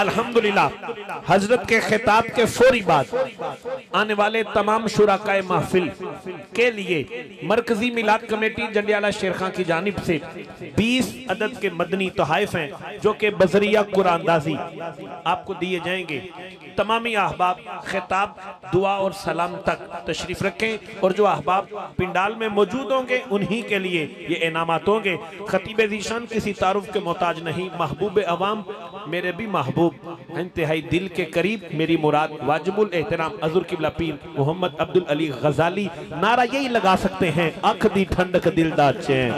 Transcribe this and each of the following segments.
الحمدللہ حضرت کے خطاب کے فوری بعد آنے والے تمام شرکائے محفل کے لیے مرکزی میلاد کمیٹی جنڈیالہ شیرخان کی جانب سے 20 عدد کے مدنی تحائف ہیں جو کہ بذریعہ قرآن اندازی آپ کو دیے جائیں گے۔ تمامی احباب خطاب دعا اور سلام تک تشریف رکھیں، اور جو احباب پنڈال میں موجود ہوں گے انہی کے لیے یہ انعامات ہوں گے۔ خطیب ذیشان کسی تعارف کے محتاج نہیں، محبوب عوام میرے بھی محبوب، انتہائی دل کے قریب میری مراد، واجب الاحترام حضور قبلہ پیر محمد عبدالعلی غزالی۔ نعرہ یہی لگا سکتے ہیں، آنکھ دی ٹھنڈک دل دا چین۔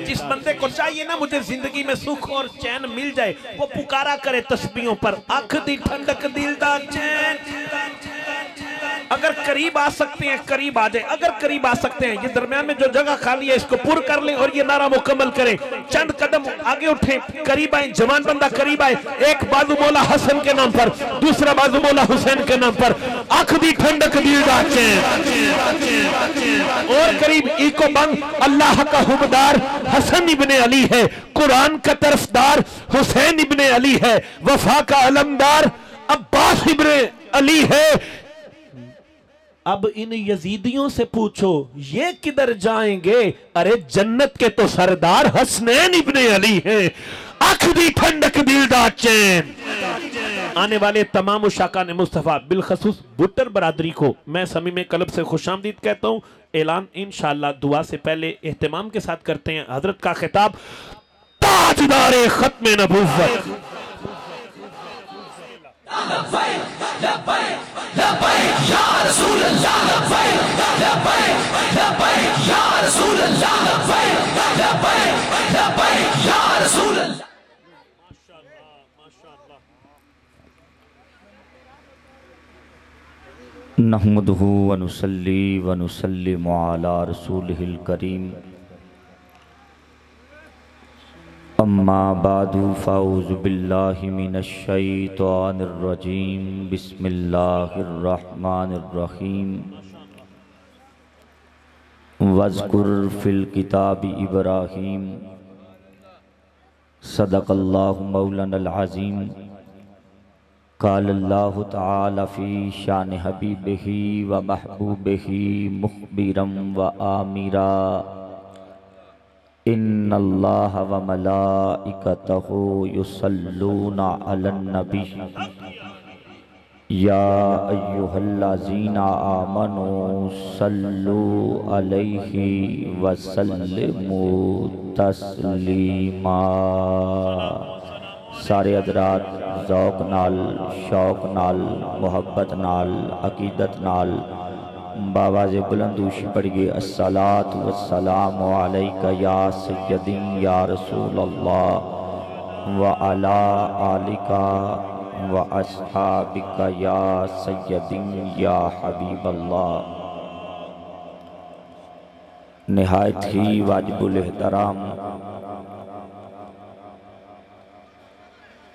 جس بندے کو چاہیے نا مجھے زندگی میں سکھ اور چین مل جائے، وہ پکارا کرے تسبیحوں پر، آنکھ دی ٹھنڈک دل دا چین۔ اگر قریب آ سکتے ہیں قریب آ جائیں، اگر قریب آ سکتے ہیں یہ درمیان میں جو جگہ خالی ہے اس کو پر کر لیں اور یہ نعرہ مکمل کریں۔ چند قدم آگے اٹھیں، قریب آئیں، جوان بندہ قریب آئے، ایک بازو مولا حسن کے نام پر، دوسرا بازو مولا حسین کے نام پر، آنکھ دی ٹھنڈک دل دا چین۔ اور قریب ایکو بند، اللہ کا حبدار حسن ابن علی ہے، قرآن کا طرفدار حسین ابن علی ہے، وفا کا علمدار عباس ابن علی ہے۔ اب ان یزیدیوں سے پوچھو یہ کدھر جائیں گے؟ ارے جنت کے تو سردار حسنین ابن علی ہیں، آنکھ دی ٹھنڈک دل دا چین۔ آنے والے تمام اشاقان مصطفیٰ بالخصوص بٹر برادری کو میں صمیم قلب سے خوش آمدید کہتا ہوں۔ اعلان انشاءاللہ دعا سے پہلے اہتمام کے ساتھ کرتے ہیں۔ حضرت کا خطاب تاجدار ختم نبوت۔ لبیک لبیک لبیک یا رسول اللہ، لبیک لبیک لبیک یا رسول اللہ، لبیک لبیک لبیک یا رسول اللہ۔ نحمدہ ونصلی ونسلم علی رسولہ الکریم، اما بعد فاعوذ باللہ من الشیطان الرجیم، بسم اللہ الرحمن الرحیم۔ وَاذْكُرْ فِي الْكِتَابِ إِبْرَاهِيمَ صدق اللہ مولانا العظیم۔ قال اللہ تعالی فی شان حبیبہ و محبوبہ مخبرا و آمرا، ان اللہ و ملائکتہ یصلون علی النبی یا ایہا الذین آمنوا صلوا علیہ وسلموا تسلیما۔ سارے حضرات ذوق نال، شوق نال، محبت نال، عقیدت نال باواز بلندوشی پڑھئے، الصلاۃ والسلام علیک یا سیدی یا رسول اللہ وعلی آلک واصحابک یا سیدی یا حبیب اللہ۔ نہایت ہی واجب الاحترام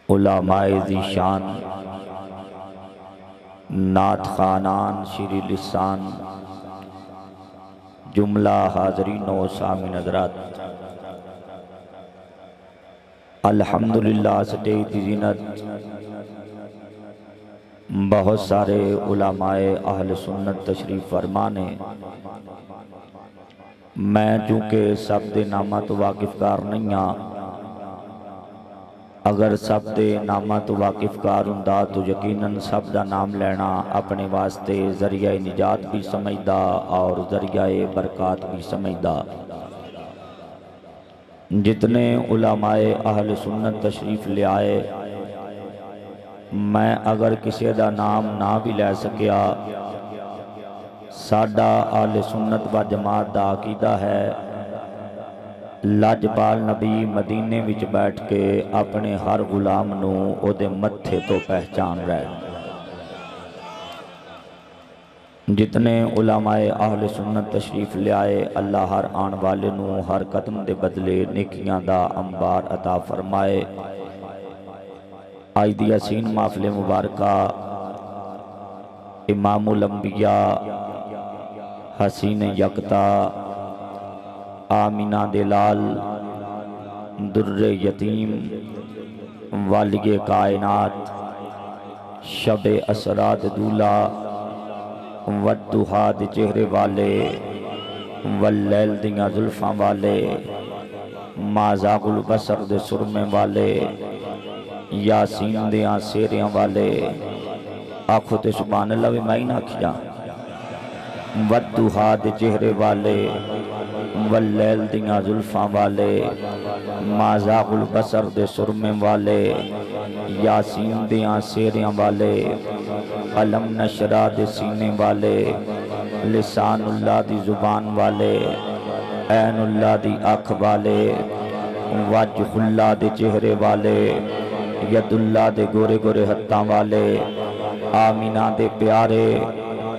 علماء ذیشان، نعت خوانان، شیریں لسان، جملہ حاضرین و سامعین حضرات، الحمدللہ سٹیج کی زینت بہت سارے علماء اہل سنت تشریف فرمانے۔ میں چونکہ سب دے نامہ تو واقف کار نہیں ہاں، اگر سب دے نامہ تو واقف کار ہوندا تو یقیناً سب دا نام لینا اپنے واسطے ذریعہ نجات بھی سمجھدا اور ذریعہ برکات بھی سمجھدا۔ جتنے علماء اہل سنت تشریف لے آئے، میں اگر کسی دا نام نہ بھی لے سکیا، ساڈا اہل سنت و جماعت دا عقیدہ ہے لاجپال نبی مدینے وچ بیٹھ کے اپنے ہر غلام نو او دے متھے تو پہچان رہے۔ جتنے علماء اہل سنت تشریف لے آئے، اللہ ہر آن والے نو ہر قدم دے بدلے نیکیاں دا انبار عطا فرمائے۔ آج دی یاسین محفل مبارکہ امام الانبیاء، حسین یکتا، آمینہ دلال، در یتیم، والی کائنات شب اسرا دے دولا والدہا دے چہرے والے واللیل دیاں زلفاں والے ما زاغ البصر دے سرمے والے یاسین دیاں سیریاں والے آنکھوں تے سبحان اللہ وی میں نہ کیا والدہا دے چہرے والے واللیل دیاں زلفاں والے ما زاغ البصر دے سرمے والے یاسین دیاں سیریاں والے علم نشرہ دے سینے والے لسان اللہ دی زبان والے عین اللہ دی آنکھ والے وجہ اللہ دے چہرے والے ید اللہ دے گورے گورے ہتھاں والے آمینہ دے پیارے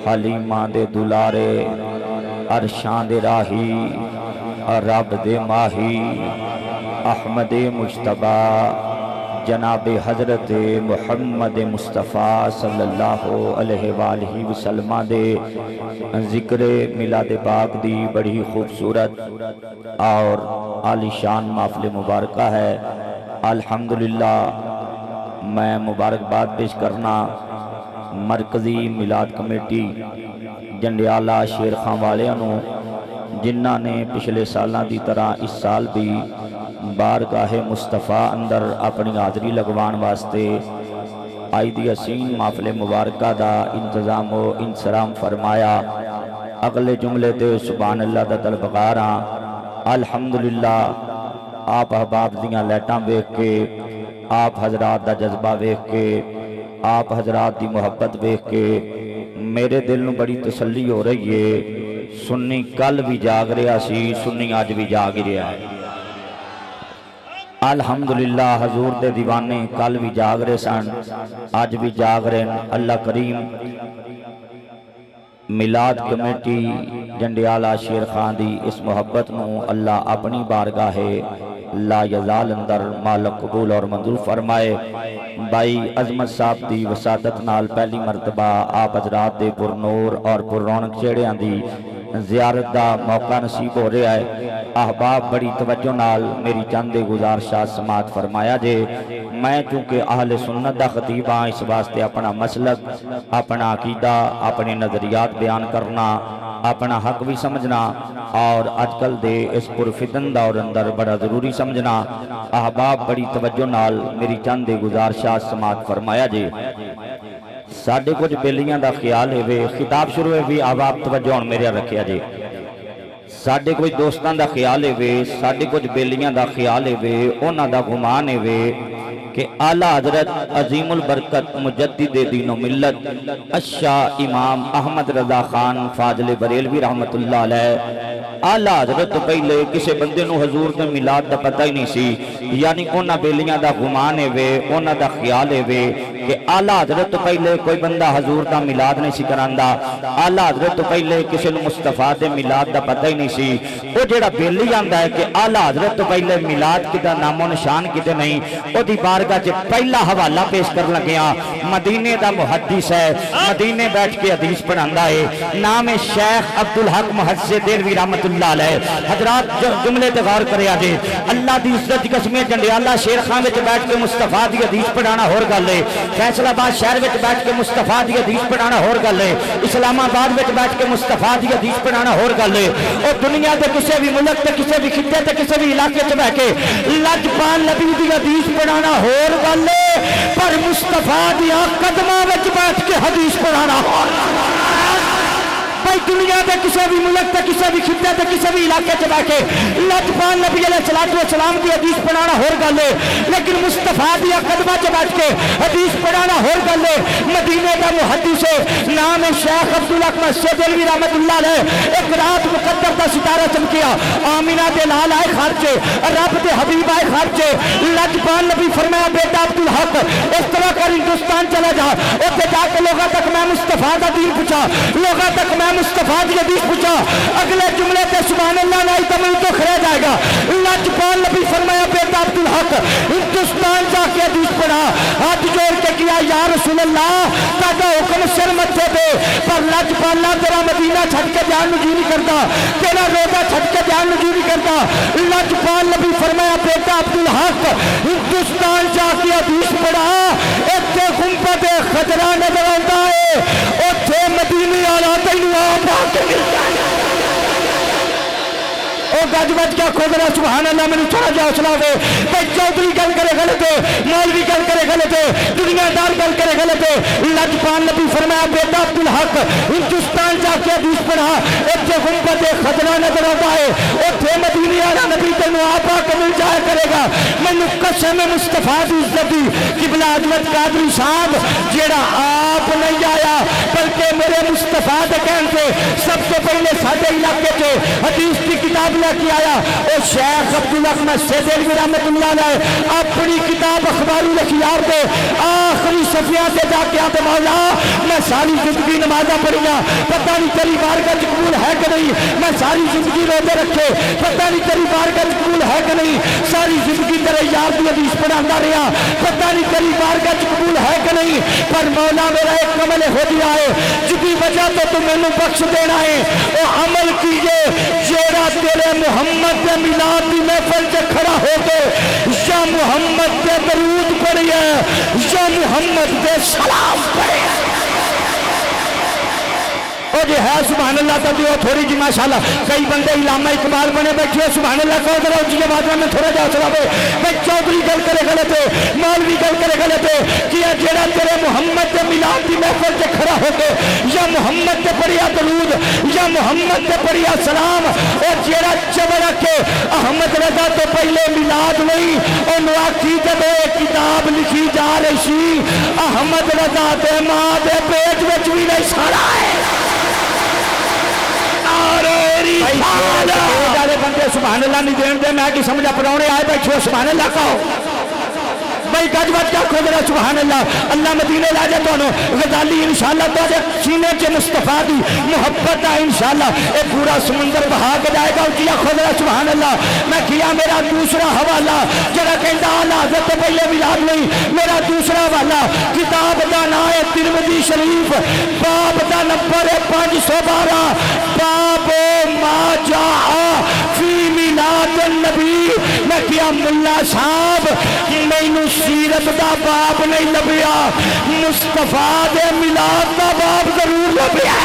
حلیمہ دے دلارے عرشاں دے راہی رب دے ماہی احمد مجتبہ جناب حضرت محمد مصطفیٰ صلی اللہ علیہ وآلہ وسلم دے ذکر میلاد پاک دی بڑی خوبصورت اور عالی شان محفل مبارکہ ہے۔ الحمدللہ میں مبارکباد پیش کرنا مرکزی میلاد کمیٹی جنڈیالہ شیر خان والوں جنہاں نے پچھلے سالاں دی طرح اس سال بھی بارگاہ مصطفیٰ اندر اپنی حاضری لگوان واسطے آئی دی حسین محفل مبارکہ دا انتظام و انصرام فرمایا۔ اگلے جملے تے سبحان اللہ دا طلبگاراں الحمدللہ آپ احباب دیاں لیٹاں ویکھ کے آپ حضرات دا جذبہ ویکھ کے آپ حضرات دی محبت ویکھ کے میرے دل نو بڑی تسلی ہو رہی ہے۔ سنی کل بھی جاگ رہا سی، سنی آج بھی جاگ رہا ہے۔ الحمدللہ حضور دے دیوانے کل بھی جاگ رہے سن، آج بھی جاگ رہے ہیں۔ اللہ کریم میلاد کمیٹی جنڈیالہ شیر خان دی اس محبت نو اللہ اپنی بارگاہ لا یزال اندر مالک قبول اور منظور فرمائے۔ بھائی عظمت صاحب دی وسادت نال پہلی مرتبہ آپ حضرات دے پر نور اور پر رونق چیڑیاں دی زیارت دا موقع نصیب ہو رہا ہے۔ احباب بڑی توجہ نال میری چاندے گزارشات سماعت فرمایا جے۔ میں چونکہ اہل سنت دا خطیب ہاں، اس واسطے اپنا مسلک، اپنا عقیدہ، اپنے نظریات بیان کرنا، اپنا حق بھی سمجھنا اور آج کل دے اس پرفتن دور اندر بڑا ضروری سمجھنا۔ احباب بڑی توجہ نال میری چاندے گزارشات سماعت فرمایا جے۔ ساڑھے کچھ بیلیاں دا خیال ہے وے خطاب شروع ہے بھی احباب توجہ میرے رکھیا جے۔ ساڑھے کچھ دوستان دا خیال ہے وے، ساڑھے کچھ بیلیاں دا خیال ہے وے، اونا دا گمان ہے وے کہ اعلیٰ حضرت عظیم البرکت مجدد دین و ملت اشاہ امام احمد رضا خان فاضل بریلوی رحمت اللہ علیہ اعلیٰ حضرت تو پہلے کسے بندے نو حضور دے میلاد دا پتہ ہی نہیں سی، یعنی اونا بیلیاں دا گمان ہے وے، اونا دا خیال ہے وے کہ اعلیٰ حضرت تو پہلے کوئی بندہ حضور دا میلاد نہیں سی کراندہ، اعلیٰ حضرت تو پہلے کسے مصطفیٰ دے میلاد دا پتہ ہی نہیں سی۔ وہ جیڑا بیلی آندہ ہے کہ اعلیٰ حضرت تو پہلے میلاد کی دا نام و نشان کی دے نہیں، وہ دی بارگاہ جے پہلا حوالہ پیش کر لگیا مدینے دا محدث ہے، مدینے بیٹھ کے حدیث پڑھاندہ ہے، نام شیخ عبدالحق محسن دہلوی رحمت اللہ علیہ۔ حضرات جملے تے غور کرے آجے، اللہ دی عزت دی قسمیں جنڈیالہ شیر خان وچ بیٹھ کے مصطفیٰ دی حدیث پڑھانا ہور گل ہے، فیصل آباد شہر وچ بیٹھ کے مصطفیٰ دی حدیث پڑھانا ہور گل ہے، اسلام آباد وچ بیٹھ کے مصطفیٰ دی حدیث پڑھانا ہور گل ہے، اور دنیا دے کسے بھی ملک تے کسے بھی خطے تے کسے بھی علاقے چ بیٹھ کے لجپال نبی دی حدیث پڑھانا ہور گل ہے، پر مصطفیٰ دی قدماں وچ بیٹھ کے حدیث پڑھانا ہور گل ہے۔ بھائی دنیا دے کسے بھی ملک تے کسے بھی خطے تے کسے بھی علاقے چ بیٹھ کے لجپال نبی علیہ السلام دی حدیث پڑھانا ہور گل ہے، لیکن مصطفیٰ دی قدماں چ بیٹھ کے حدیث پڑھانا ہور گل ہے۔ مدینے دا محدث ہے، نام شیخ عبدالحق محسن دہلوی رحمت اللہ علیہ، ایک رات مقدر دا ستارہ چمکیا، آمینہ دے لال آئے خارجے، رب دے حبیب آئے خارجے، لجپال نبی فرمایا بیٹا عبدالحق اس طرح کر ہندوستان چلا جا، اوتے جا کے لوگاں تک میں مصطفیٰ دا دین پوچھا، لوگاں تک میں مصطفیٰ دی حدیث پوچھا، اگلے جملے تے سبحان اللہ نہیں تمہیں تو کھڑے جائے گا۔ لجپال نبی فرمایا بیٹا عبدالحق ہندوستان جا کے حدیث پڑھا، ہاتھ جوڑ کے کیا فرمایا یا رسول اللہ تاکہ حکم سر متھے دے پر لج پالا تیرا مدینہ چھٹ کے جان نجی نہیں کرتا تیرا روزہ چھٹ کے جان نجی نہیں کرتا لج پال نبی فرمایا بیٹا عبدالحق ہندوستان جا کے حدیث پڑھا اتھے گنبد خضرا نظر آتا ہے اتھے مدینے والا تینوں آپ آ کے مل جائے او گج بج کیا کھو رہا سبحان اللہ میں نے تھوڑا جا حوصلہ دے بھائی چودھری گل کرے غلط ہے مولوی گل کرے غلط ہے دنیا دار گل کرے غلط ہے لجپال نبی فرمایا بیٹا عبدالحق ہندوستان جا کے حدیث پڑھا اتھے گنبد خضرا نظر آتا ہے اتھے مدینے والا نبی تینوں آپ آ کے مل جایا کرے گا میں نے قسم مصطفیٰ دی عزت دی قبلہ حضرت قادری صاحب جیڑا آپ نہیں آیا بلکہ میرے مصطفیٰ دے کہن سے سب سے پہلے ساڈے علاقے سے حدیث کی کتاب کی آیا او شیخ عبدالرحمن سیدی رحمت اللہ علیہ اپنی کتاب اخباری الاخیار دے آخری صفحہ سے جا کے آتے مولا میں ساری زندگی نمازہ پڑھیا پتہ نہیں تیری بارگاہ قبول ہے کہ نہیں میں ساری زندگی روزے رکھے پتہ نہیں تیری بارگاہ قبول ہے کہ نہیں ساری زندگی تیرے یار دی حدیث پڑھاتا رہا پتہ نہیں تیری بارگاہ قبول ہے کہ نہیں پر مولا میرا ایک عمل ہو دیا ہے جس کی وجہ تو تم میں بخش دینا ہے وہ عمل کیجئے جیڑا تیرے محمد کے میلاد کی محفل سے کھڑا ہو کے یا محمد کے درود پڑھیے یا محمد کے سلام پڑھیے اور یہ ہے سبحان اللہ تا دیو تھوڑی جی ماشاءاللہ کئی بندے علامہ اقبال بنے بیٹھے ہو سبحان اللہ کہو ذرا اونچی آواز میں تھوڑا جا سنا دے بھائی چودھری گل کرے غلط ہے مولوی گل کرے غلط ہے کیا جیڑا تیرے محمد کے میلاد کی محفل سے کھڑا ہو کے یا محمد کے پڑھیا درود یا محمد کے پڑھیا سلام اور جیڑا چبڑ رکھے احمد رضا تو پہلے میلاد نہیں اور نواقی جب ایک کتاب لکھی جا رہی احمد رضا دے ماں دے پیٹ وچ بھی نہیں سارا ہے بندے سبحان اللہ نہیں دین دے میں کی سمجھا پراؤنے آئے بیٹھو سبحان اللہ کہو بھائی گج بج کیا کھو دینا سبحان اللہ اللہ مدینے لا جائے تو غزالی انشاءاللہ تو جائے سینے کے مصطفیٰ دی محبت ہے انشاءاللہ ایک پورا سمندر بہا کے جائے گا کیا کھو دینا سبحان اللہ میں کیا میرا دوسرا حوالہ جڑا کہندہ آلہ حضرت پہلے ملاد نہیں میرا دوسرا حوالہ کتاب دا نائے ترمذی شریف باب دا نمبر 512 باب ما جاء فی میلاد النبی میں کیا ملا صاحب میں سیرت دا باب نہیں لبیا مصطفیٰ دے میلاد دا باب ضرور لبیا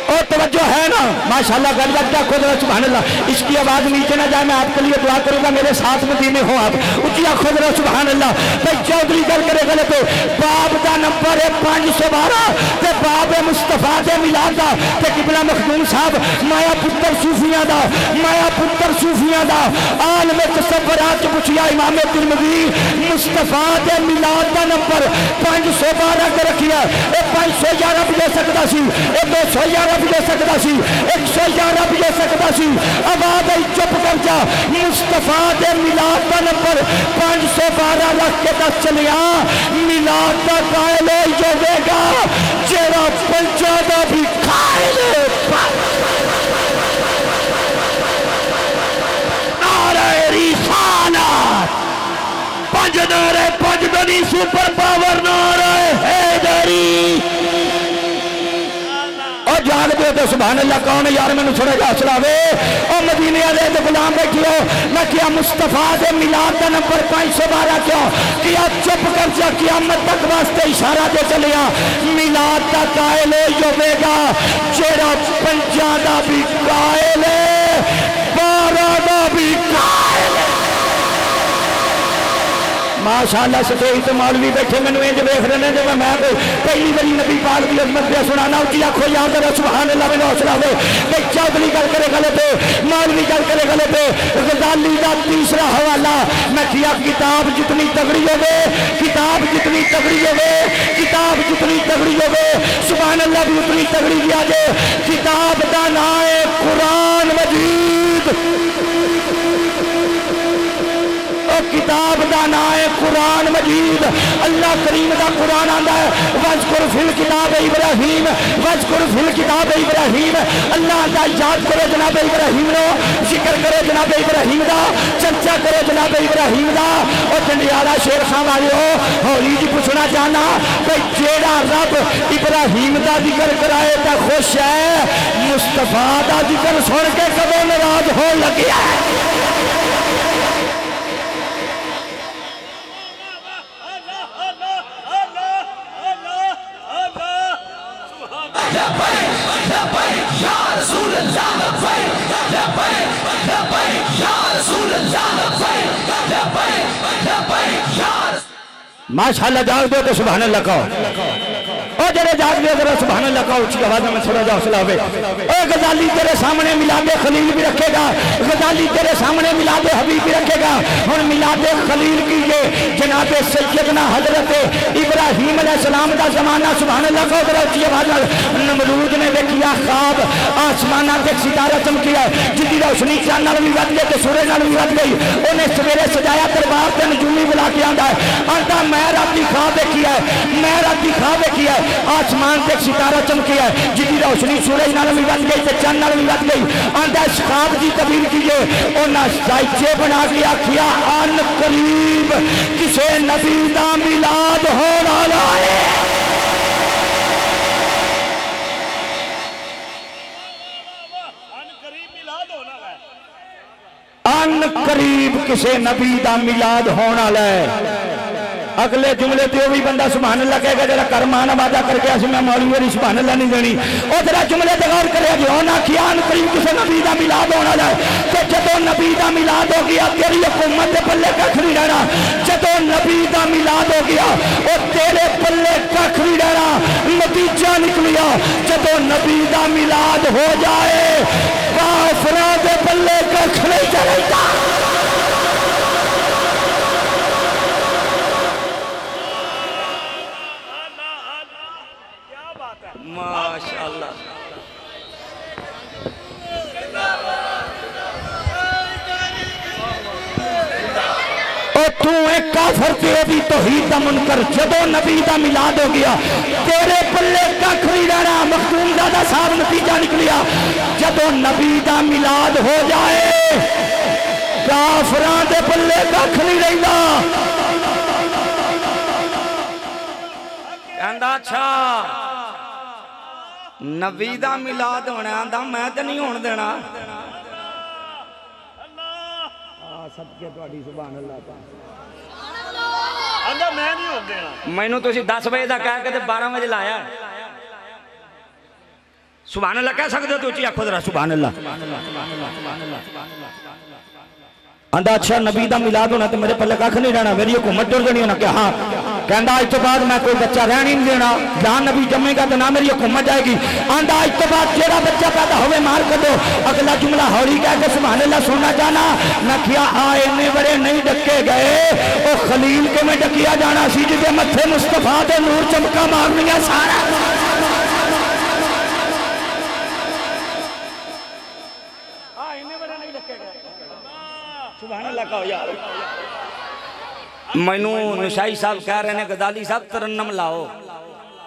اور توجہ ہے نا ماشاءاللہ گل بات کیا خود رہا سبحان اللہ اس کی آواز نیچے نہ جائے میں آپ کے لیے دعا کروں گا میرے ساتھ مدینے ہوں آپ اچھا خود رہا سبحان اللہ بھائی چودھری گل کرے غلط ہے باب دا نمبر ہے 512 تے باب مصطفیٰ دے میلاد دا تے قبلہ مخدوم صاحب مایا پتر صوفیاں دا مایا پتر صوفیاں دا عالم تصورات پوچھیا امام ترمذی مصطفیٰ دے میلاد دا نمبر 512 کے رکھیا اے 511 بھی دے سکتا سی اے 211 بھی دے سکتا سی 111 بھی دے سکتا سی آواز ای چپ کر جا مصطفیٰ دے میلاد دا نمبر 512 لکھ کے دس چلیا میلاد دا قائل جو دے گا جیرا پنچادہ بھی قائل نعرہ رسالت پنج نعرہ پنج دنی سپر پاور نعرہ حیدری اور جان دے تو سبحان اللہ کون ہے یار میں نے تھوڑا جا سلاوے اور مدینے والے تے غلام بیٹھیو میں کیا مصطفیٰ دے میلاد دا نمبر 512 کیوں کیا چپ کر جا قیامت تک واسطے اشارہ دے چلیا میلاد دا قائل ہوے گا جیڑا پنجاں دا بھی قائل ہے 12 دا بھی قائل ہے ماشاءاللہ سٹیج تے مولوی بیٹھے مینوں انج ویکھ رہے نے میں پہلی باری نبی پاک دی عظمت پہ سنانا اونچی آکھو یا ذرا سبحان اللہ میں حوصلہ دے کہ چودھری گل کرے غلط ہے مولوی گل کرے غلط ہے غزالی دا تیسرا حوالہ میں کیا کتاب جتنی تگڑی ہوے کتاب جتنی تگڑی ہوے کتاب جتنی تگڑی ہوے سبحان اللہ بھی اتنی تگڑی دیا جائے کتاب دا نام ہے قرآن مجید کتاب دا نام ہے قرآن مجید اللہ کریم دا قرآن آندا ہے وذکر فی الکتاب ابراہیم وذکر فی الکتاب ابراہیم اللہ دا یاد کرو جناب ابراہیم نو ذکر کرو جناب ابراہیم دا چرچا کرو جناب ابراہیم دا اور جنڈیالہ شیر خان والے ہولی جی پوچھنا چاہنا کہ جیڑا رب ابراہیم دا ذکر کرائے تا خوش ہے مصطفیٰ دا ذکر سن کے کبھی ناراض ہو لگیا ہے لبیک لبیک یا رسول اللہ لبیک لبیک لبیک یا رسول اللہ لبیک لبیک لبیک یا رسول ماشاءاللہ جاگ دو تو سبحان اللہ کہو او جڑے جاگ دے ذرا سبحان اللہ کہو اچھی آواز میں تھوڑا جا حوصلہ ہوئے اے غزالی تیرے سامنے میلاد خلیل بھی رکھے گا غزالی تیرے سامنے میلاد حبیب بھی رکھے گا اور میلاد خلیل کی یہ جناب سیدنا حضرت ابراہیم علیہ السلام دا زمانہ سبحان اللہ کہو ذرا اچھی آواز میں نمرود نے دیکھیا خواب آسمانہ تے ستارہ چمکیا جدی روشنی چاند نال بھی ود گئی تے سورج نال بھی ود گئی انہیں سویرے سجایا دربار تے نجومی بلا کے آندا ہے آندا میں رات دی خواب دیکھی ہے میں رات دی خواب دیکھی ہے آسمان تے ستارہ چمکیا ہے جدی روشنی سورج نال بھی ود گئی تے چاند نال بھی ود گئی آندا اس خواب دی تعبیر کیجئے انہاں سائچے بنا کے آکھیا ان قریب کسے نبی دا میلاد ہون والا ہے ان قریب کسے نبی دا میلاد ہون والا ہے اگلے جملے تے وہ بھی بندہ سبحان اللہ کہے گا جڑا کرمان وعدہ کر کے اسی میں مولوی میری سبحان اللہ نہیں دینی او ذرا جملے تے غور کرے جو ہونا کیان قریب کسے نبی دا میلاد ہونا ہے کہ جدوں نبی دا میلاد ہو گیا تیری حکومت دے پلے ککھ نہیں رہنا جدوں نبی دا میلاد ہو گیا او تیرے پلے ککھ نہیں رہنا نتیجہ نکلیا جدوں نبی دا میلاد ہو جائے کافراں دے پلے ککھ نہیں چلتا ماشاءاللہ اور تو ایک کافر تیرے بھی توحید دا منکر جدو نبی دا میلاد ہو گیا تیرے پلے ککھ نہیں رہنا مخدوم زیادہ صاحب نتیجہ نکلیا جدو نبی دا میلاد ہو جائے کافران دے پلے ککھ نہیں رہنا کہندا اچھا نبی دا میلاد ہونے آندہ میں تے نہیں ہون دینا سب کے توڑی سبحان اللہ آندہ میں نہیں ہون دینا میں نو تو اسی 10 بجے دا کہا کہ 12 بجے لایا سبحان اللہ کہہ سکتے تو اچھی آنکھو ذرا سبحان اللہ آندہ اچھا نبی دا میلاد ہونا تو میرے پلے ککھ نہیں رہنا میری حکومت ٹر دینی ہونا کہ ہاں کہندہ آج تو بعد میں کوئی بچہ رہنی نہیں دینا جہاں نبی جمعے گا تو نہ میری حکومت جائے گی آندہ آج تو بعد جیڑا بچہ پیدا ہوئے مار کر دو اگلا جملہ ہولی کہہ کہ سبحان اللہ سننا جانا نہ کیا آئے نے بڑے نہیں ڈکے گئے او خلیل کے میں ڈکیا جانا سی جدے متھے مصطفیٰ دے نور چمکا مارنیا سارا سبحان اللہ کہو یار مینو نشائی صاحب کہہ رہے ہیں غزالی صاحب ترنم لاؤ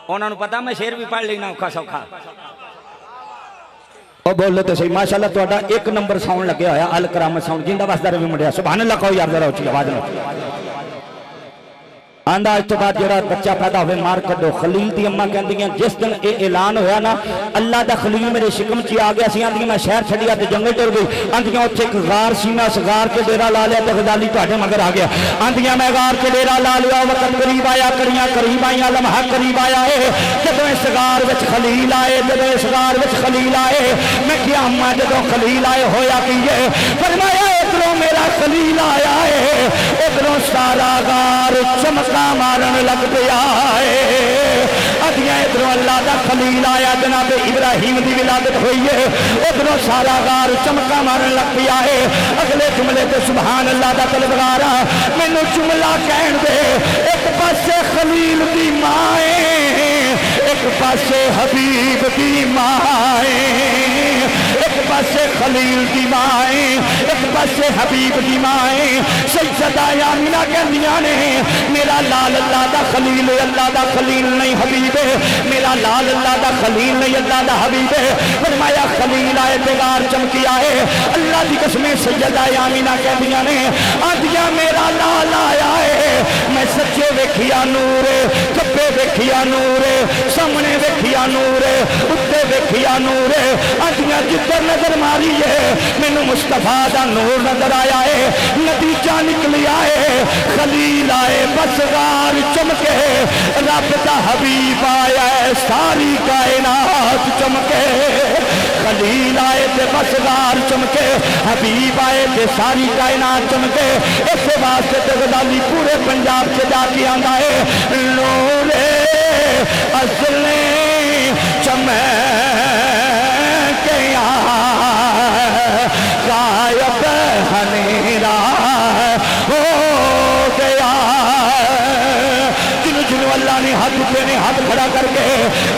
انہوں نے پتا میں شیر بھی پڑھ لینا اوکھا سوکھا او بولو تو صحیح ماشاءاللہ توڑا ایک نمبر ساؤنڈ لگے ہویا الکرامت ساؤنڈ جندہ واسدہ روی مڑیا سبحان اللہ کہو یار ذرا اچھی آواز نہ آندہ آج تو بعد جڑا بچہ پیدا ہوئے مار کر دو خلیل دی اممہ کہندی ہیں جس دن اے اعلان ہویا نا اللہ دا خلیل میرے شکم چی آگیا سی آندھی میں شہر چھڑیا تے جنگل ٹر گئی آندھیاں اچھے ایک غار سی میں اس غار کے ڈیرہ لا لیا تے غزالی تواڈے مگر آگیا آندھیاں میں غار کے ڈیرہ لا لیا وقت قریب آیا کریاں قریب آئیاں لمحہ قریب آیا ہے جدو اس غار وچ خلیل آئے جدو اس غار وچ خلیل آئے میں کیا اممہ جدو خلیل آئے ہویا کیے فرمایا ادھروں میرا خلیل آیا ہے ادھروں سارا غار چمکا مارن لگ پیا ہے ادھیاں ادھروں اللہ دا خلیل آیا جناب ابراہیم دی ولادت ہوئی ہے ادھروں سارا غار چمکا مارن لگ پیا ہے اگلے جملے تے سبحان اللہ دا طلبگارا مینوں جملہ کہن دے ایک پاسے خلیل دی مائیں ایک پاسے حبیب دی مائیں ایک پاسے خلیل دی مائیں ایک پاسے حبیب دی مائیں سجدہ یا آمینہ کہندیاں نے میرا لال اللہ دا خلیل اللہ دا خلیل نہیں حبیب میرا لال اللہ دا خلیل نہیں اللہ دا حبیب فرمایا خلیل آئے بغار چمکی آئے اللہ دی قسمیں سیدہ آمینہ کہندیاں نے آدیا میرا لال آیا ہے میں سچے ویکھیا نور کبے ویکھیا نور سامنے ویکھیا نور اتے ویکھیا نور آدیا جدھر نظر ماری ہے مینوں مصطفیٰ دا نور نظر آیا ہے نتیجہ نکلیا ہے خلیل آئے بس غار چمکے رب دا حبیب آیا ہے ساری کائنات چمکے خلیل آئے تے بس غار چمکے حبیب آئے تے ساری کائنات چمکے اس واسطے تے غزالی پورے پنجاب سے جا کے آندا ہے نور اصل چمکیا غائب ہنیرا ہو گیا جنہوں جنہوں اللہ نے ہاتھ اٹھے نے ہاتھ کھڑا کر کے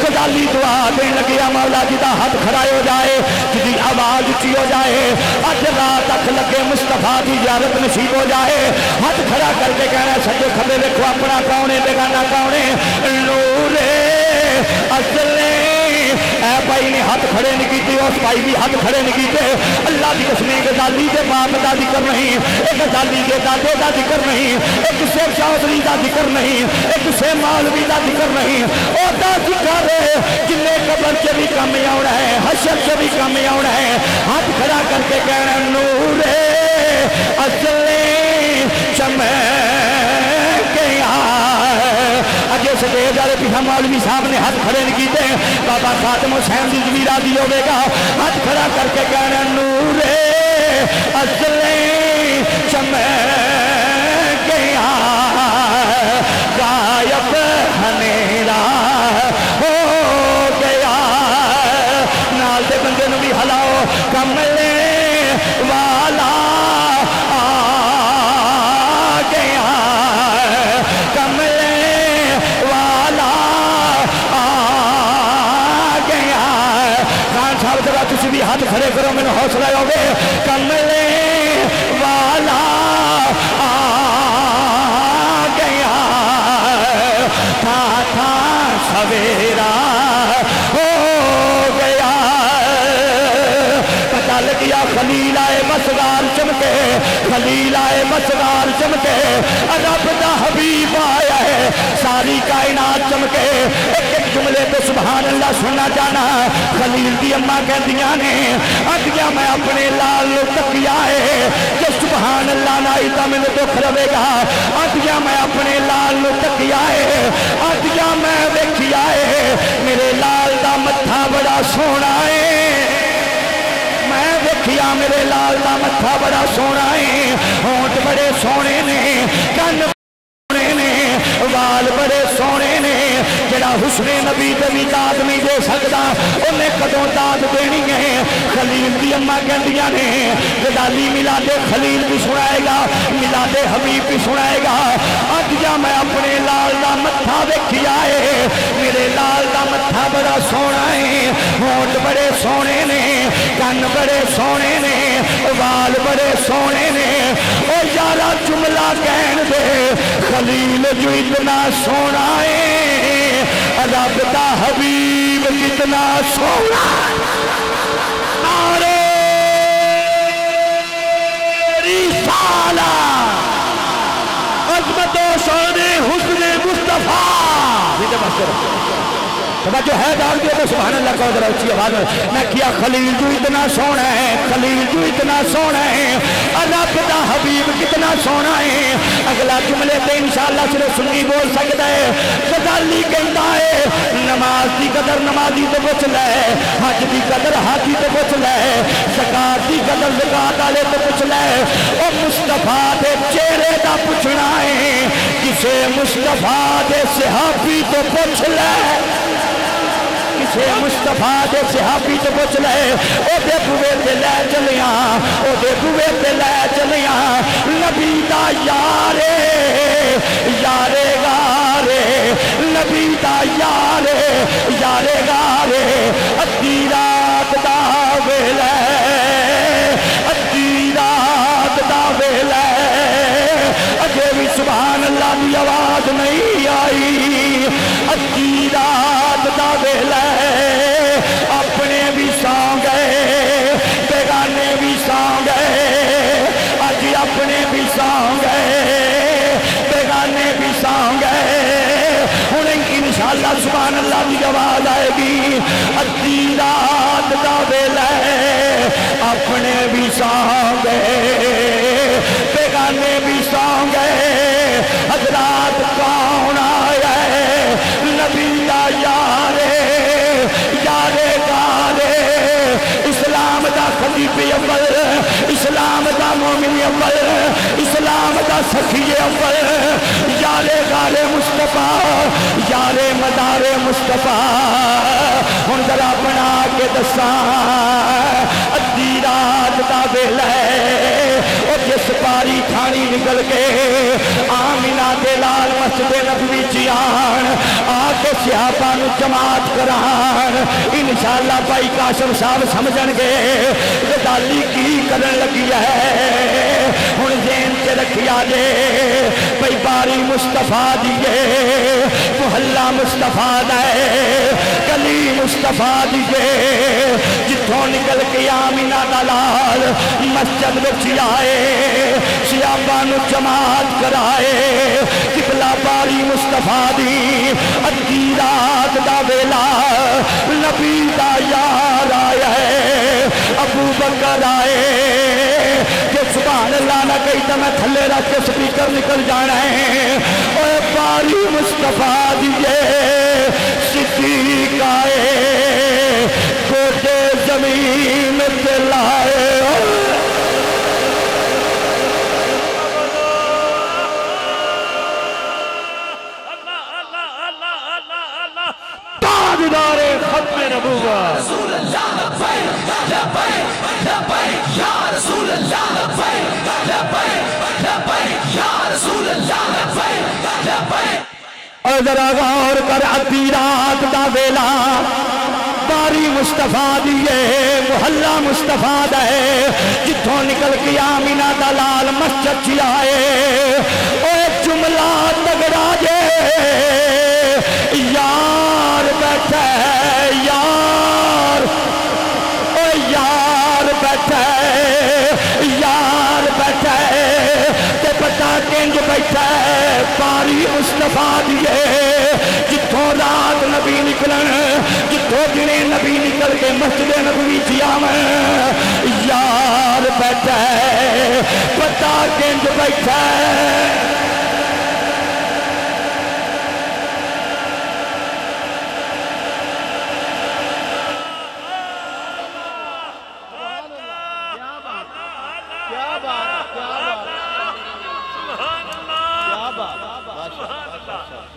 غزالی دعا دین لگیا مولا جی دا ہاتھ کھڑا ہو جائے جی آواز اچھی ہو جائے اج رات اکھ لگے مصطفیٰ دی زیارت نصیب ہو جائے ہاتھ کھڑا کر کے کہنا سجے کھبے دیکھو اپنا کون ہے بیگانہ کون ہے نور اصل اے بھائی نے ہاتھ کھڑے نہیں کیتے اس بھائی بھی ہاتھ کھڑے نہیں کیتے اللہ دی قسم غزالی دے باپ دا ذکر نہیں ایک غزالی دے دادے دا ذکر نہیں ایک سے چودھری دا ذکر نہیں ایک سے مولوی دا ذکر نہیں او دا ذکر جن نے قبر سے بھی کم آنا ہے حشر سے بھی کم آنا ہے ہاتھ کھڑا کر کے کہنا نور اصل چمکیا اجے سٹیج والے پیچھے مولوی صاحب نے ہاتھ کھڑے نہیں کیتے بابا خاتم حسین دی زمین راضی ہوے گا ہاتھ کھڑا کر کے کہنا نور اصل چمکیا غائب ہنیرا ہو گیا نال دے بندے نو بھی ہلاؤ کملے والا بھی ہاتھ کھڑے کرو میں حوصلہ ہوگے کملے والا آ گیا تھا سویرا ہو گیا پتہ لگیا خلیل آئے مسغار چمکے خلیل آئے مسغار چمکے رب دا حبیب آیا ہے ساری کائنات چمکے ایک جملے پہ سبحان اللہ سننا جانا خلیل دی اماں کہندیاں نے آدیا میں اپنے لال نو تکیا ہے کہ سبحان اللہ نائی تا میں دکھ رہے گا آدیا میں اپنے لال نو تکیا ہے آدیا میں دیکھیا ہے میرے لال دا متھا بڑا سونا ہے میں دیکھیا میرے لال دا متھا بڑا سونا ہے ہونٹ بڑے سونے نے کن وال بڑے سونے نے جڑا حسن نبی تے بھی داد نہیں دے سکتا انہیں کدوں داد دینی ہے خلیل دی اماں کہندیاں نے غزالی میلاد خلیل بھی سنائے گا میلاد حبیب بھی سنائے گا آدیا میں اپنے لال دا متھا ویکھیا ہے میرے لال دا متھا بڑا سونا ہے ہونٹ بڑے سونے نے کن بڑے سونے نے وال بڑے سونے نے او یارا جملہ کہن دے خلیل جو اتنا سونا ہے رب دا حبیب کتنا سونا نعرہ رسالہ عظمت و شان حسن مصطفیٰ جو ہے دار دیا تو سبحان اللہ کو ذرا اچھی آواز میں کیا خلیل جو اتنا سونا ہے خلیل جو اتنا سونا ہے رب دا حبیب کتنا سونا ہے اگلا جملے تے انشاءاللہ صرف سنی بول سکتا ہے غزالی کہتا ہے نماز دی قدر نمازی تو پوچھ لے حج دی قدر حاجی تو پوچھ لے زکات دی قدر زکات والے تو پوچھ لے او مصطفیٰ دے چہرے دا پوچھنا ہے کسے مصطفیٰ دے صحابی تو پوچھ لے کسے مصطفیٰ دے صحابی تو پوچھ لے او دے بوے تے لے چلیاں او دے بوے تے لے چلیاں نبی دا یارے یارے گارے نبی دا یارے یارے گارے ادھی رات دا ویلے ادھی رات دا ویلے اجے بھی سبحان اللہ دی آواز نہیں آئی ادھی رات دا ویلا اپنے بھی سو گئے بیگانے بھی سو گئے اج اپنے بھی سو گئے بیگانے بھی سو گئے ہن انشاءاللہ سبحان اللہ دی آواز آئے گی ادھی رات دا ویلا اپنے بھی سو گئے بیگانے بھی سو گئے حضرات کون آیا ہے نبی دا یارے یارے گارے اسلام دا خطیب اول اسلام دا مومن اول اسلام دا سخی اول یارے گارے مصطفیٰ یارے مدار مصطفیٰ ہن ذرا بنا کے دساں ادھی رات دا ویلا اور جس پاری کھانی نکل کے آمینہ دے لال مسجد نبوی جیان آکے صحابہ نو جماعت کران انشاءاللہ بھائی قاسم صاحب سمجھن گے غزالی کی کرن لگی ہے ہن ذہن سے رکھیا جے بھائی باری مصطفیٰ دیئے محلہ مصطفیٰ دے گلی مصطفیٰ دیئے جتھوں نکل کے آمینہ دا لال مسجد وچ آئے صحابہ نو جماعت کرائے قبلہ باری مصطفیٰ دی ادھی رات دا ویلا نبی دا یار آیا ہے ابو بکر آئے کہ سبحان اللہ نہ کہیں تو میں تھلے رکھ کے سپیکر نکل جانا ہے اے باری مصطفیٰ دیئے صدیق آئے کوٹے زمین پہ لائے تاجدار ختم نبوت رسول اللہ لبیک لبیک لبیک یا رسول اللہ لبیک لبیک لبیک یا رسول اللہ لبیک لبیک اور ذرا غور کر ادھی رات دا ویلا باری مصطفیٰ دیئے محلہ مصطفیٰ دے جتھوں نکل کے آمینہ دا لال مسجد چی آئے اے جملہ تگڑا جے یار بیٹھے یار اے یار بیٹھے یار بیٹھے تے پتہ کنج بیٹھے باری مصطفیٰ دیئے جتھوں رات نبی نکلن جتھوں دنے نبی نکل کے مسجد نبوی جیامن یار بیٹھے پتہ کنج بیٹھے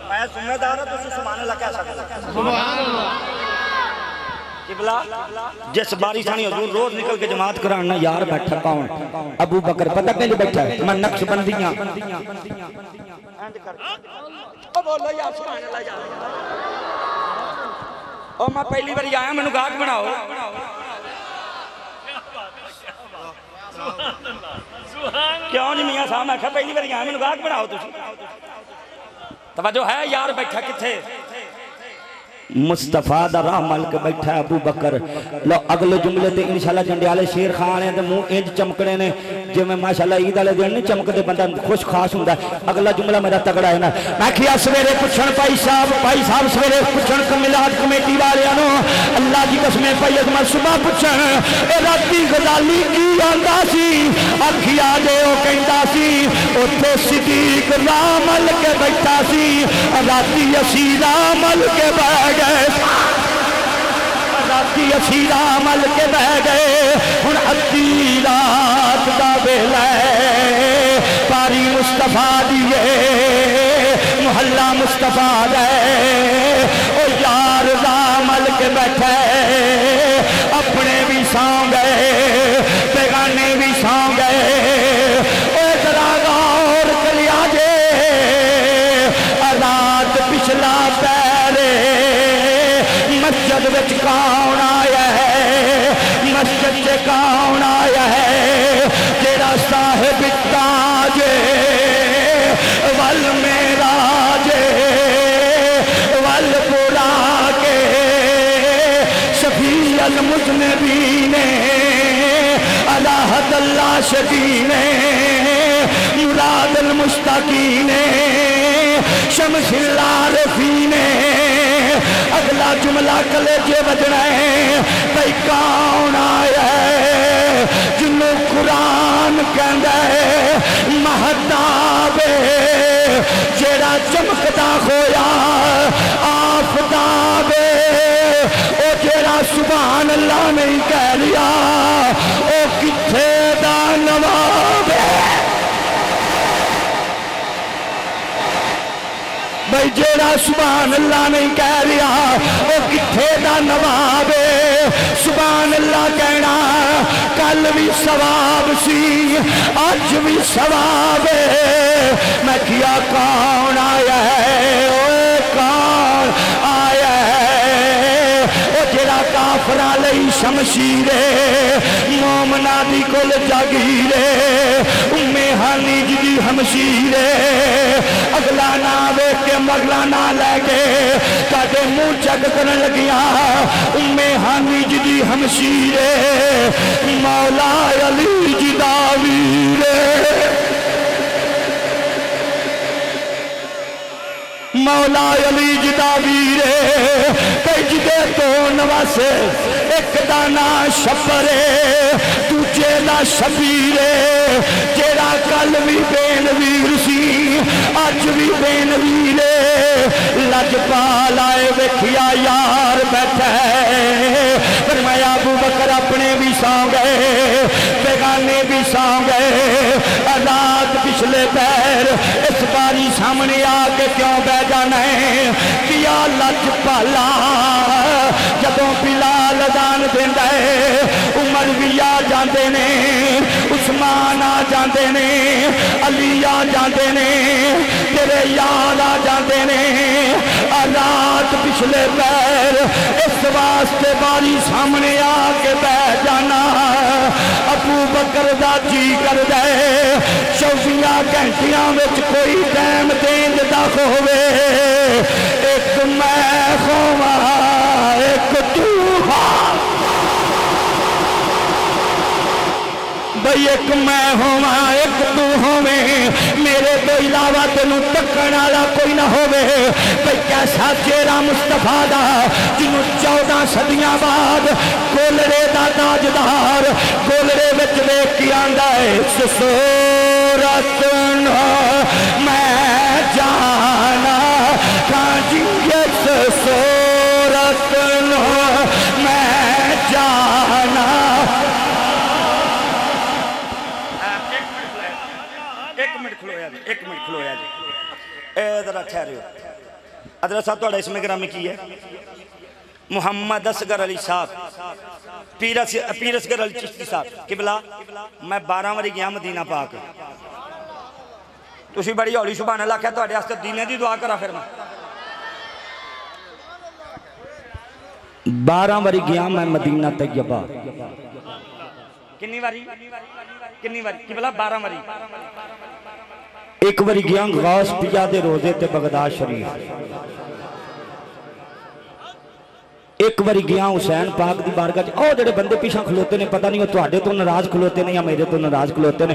میں سننے دار ہوں تو اسے سبحان اللہ کہہ سکتا سبحان اللہ قبلہ جس باری ثانی حضور روز نکل کے جماعت کرانا یار بیٹھا کون ابو بکر پتہ کیلئے بیٹھا ہے میں نقش بندیاں او بولو یا سبحان اللہ یا او میں پہلی بار آیا میں نگاہ بناؤ کیوں نہیں میاں صاحب میں کہا پہلی بار آیا میں نگاہ بناؤ تجھے توجہ ہے یار بیٹھا کتھے مصطفیٰ دا راہ مل کے بیٹھا ہے ابو بکر لو اگلے جملے تے انشاءاللہ جنڈیالے شیر خان ہیں تے منہ انج چمکنے نے جو میں ماشاءاللہ عید والے دن نہیں چمکتے بندہ خوش خاص ہوندا ہے اگلا جملہ میرا تگڑا ہے نا میں کیا سویرے پوچھن بھائی صاحب سویرے پوچھن میلاد کمیٹی والےاں نو اللہ دی قسم بھائی اجمل صبح پوچھن اے راتی غزالی کی آندا سی اکھیا دے او کہندا سی اوتھے صدیق راہ مل کے بیٹھا سی راتی اسی راہ مل کے بیٹھ گئے راتی اسی راہ مل کے بہ گئے ہن ادھی رات دا ویلا باری مصطفیٰ دیئے محلہ مصطفیٰ دے او یار راہ مل کے بیٹھے اپنے بھی سو گئے بیگانے بھی سو گئے او ذرا غور کلیا جے رات پچھلا پیرے مسجد وچ کون آیا ہے مسجد سے کون آیا ہے تیرا صاحب تاج والمعراج والبراق شفیع المذنبین علی حد اللہ شدین مراد المشتاقین شمس العارفین اگلا جملہ کلیجے بجنا ہے بھئی کون آیا ہے جنہوں قرآن کہندہ ہے مہتاب جیڑا چمکدا ہویا آفتاب او جیڑا سبحان اللہ نہیں کہہ لیا او کتھے دا نواب ہے بھئی جیڑا سبحان اللہ نہیں کہہ لیا وہ کتھے دا نواب ہے سبحان اللہ کہنا کل بھی ثواب سی آج بھی ثواب ہے میں کیا کون آیا ہے اوے کون آیا ہے او جیڑا کافرہ لئی شمشیرے مومنہ دی کل جاگیرے ہانی جدی ہمشیرے اگلا نہ ویک کے مگلا نہ لے کے کاٹے منہ چک کرن لگیا ہانی جدی ہمشیرے مولا علی جداویرے مولا علی جداویرے جدے تو نواسے ایک دانا شپرے دوجے دا شبیرے جیڑا کل بھی بین ویر سی آج بھی بین ویرے لج پالائے وکھیا یار بیٹھا ہے فرمایا ابو بکر اپنے بھی سو گئے بیگانے بھی سو گئے رات پچھلے پیر اس باری سامنے آکے کیوں بے جانا ہے کیا لج پالا جدوں بلال اذان دیندا ہے عمر بھی آ جاندے نے عثمان آ جاندے نے علی آ جاندے نے تیرے یار آ جاندے نے رات پچھلے پیر اس واسطے باری سامنے آ کے بیٹھ جانا ابو بکر دا جی کر دے 24 گھنٹیاں وچ کوئی ٹائم دین دا ہوے ایک میں ہوواں ایک تو ہاں بھئی ایک میں ہوں ایک تو ہوئے میرے تو علاوہ تینوں تکن والا کوئی نہ ہوئے بھئی کیسا چہرہ مصطفیٰ دا جنہوں 14 صدیاں بعد گولڑے دا تاجدار گولڑے وچ دیکھ کے آندا ہے اس صورت میں جانا کانجی اس صورت میں جانا ایک منٹ کھلویا جی اے ذرا ٹھہرے ہو حضرت صاحب تھوڑا اسم گرامی کی ہے محمد اصغر علی صاحب پیر اصغر علی چشتی صاحب قبلہ میں 12 واری گیا مدینہ پاک تسی بڑی ہولی سبحان اللہ کہہ تھوڑے واسطے دینے دی دعا کرا پھر میں 12 واری گیا میں مدینہ طیبہ کنی واری قبلہ 12 واری ایک واری گیا غوث پیا دے روزے تے بغداد شریف ایک واری گیا حسین پاک دی بارگاہ او جڑے بندے پیچھے کھلوتے نے پتہ نہیں وہ تواڈے تو ناراض کھلوتے نے یا میرے تو ناراض کھلوتے نے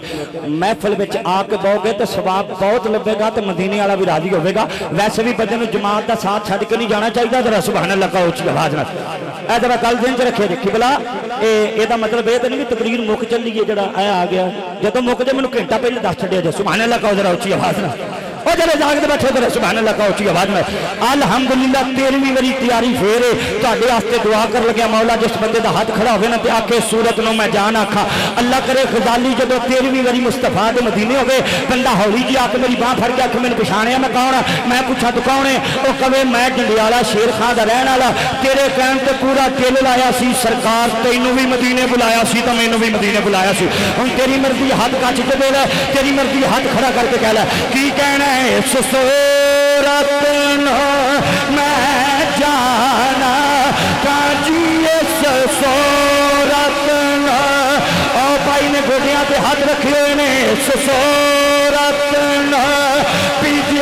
محفل وچ آ کے بہو گے تے ثواب بہت لبے گا تے مدینے والا بھی راضی ہوے گا ویسے بھی بندے نوں جماعت دا ساتھ چھڈ کے نہیں جانا چاہیے ذرا سبحان اللہ کا اونچی آواز نال اے ذرا گل ذہن چ رکھے جی قبلہ اے دا مطلب اے تے نہیں کہ تقریر مک چلی ہے جڑا اے آ گیا جدوں مک جے مینوں گھنٹہ پہلے دس چھڈیا جے سبحان اللہ کا ذرا اونچی آواز نال او جڑے جاگدے بیٹھے تے سبحان اللہ کا اونچی آواز میں الحمدللہ 13ویں واری تیاری پھر تواڈے واسطے دعا کر لگیا مولا جس بندے دا ہاتھ کھڑا ہوے نا تے آکھے صورت نو میں جان آکھا اللہ کرے غزالی جدوں 13ویں واری مصطفیٰ دے مدینے ہوے بندہ ہولی جی آ کے میری باہ پھڑ کے آکھے مینوں پہچانیا میں کون ہاں میں پوچھا تو کون ہے او کہے میں جنڈیالہ شیر خان دا رہن والا تیرے کہن تے پورا دل لایا سی سرکار تینوں بھی مدینے بلایا سی تے مینوں بھی مدینے بلایا سی ہن تیری مرضی ہاتھ کچ کے دے لے تیری مرضی ہاتھ کھڑا کر کے کہہ لے کی کہنا ہے اس صورت میں جانا کانجی اس صورت او بھائی نے گھوڑیاں پہ ہاتھ رکھے ہوئے نے اس صورت پیجی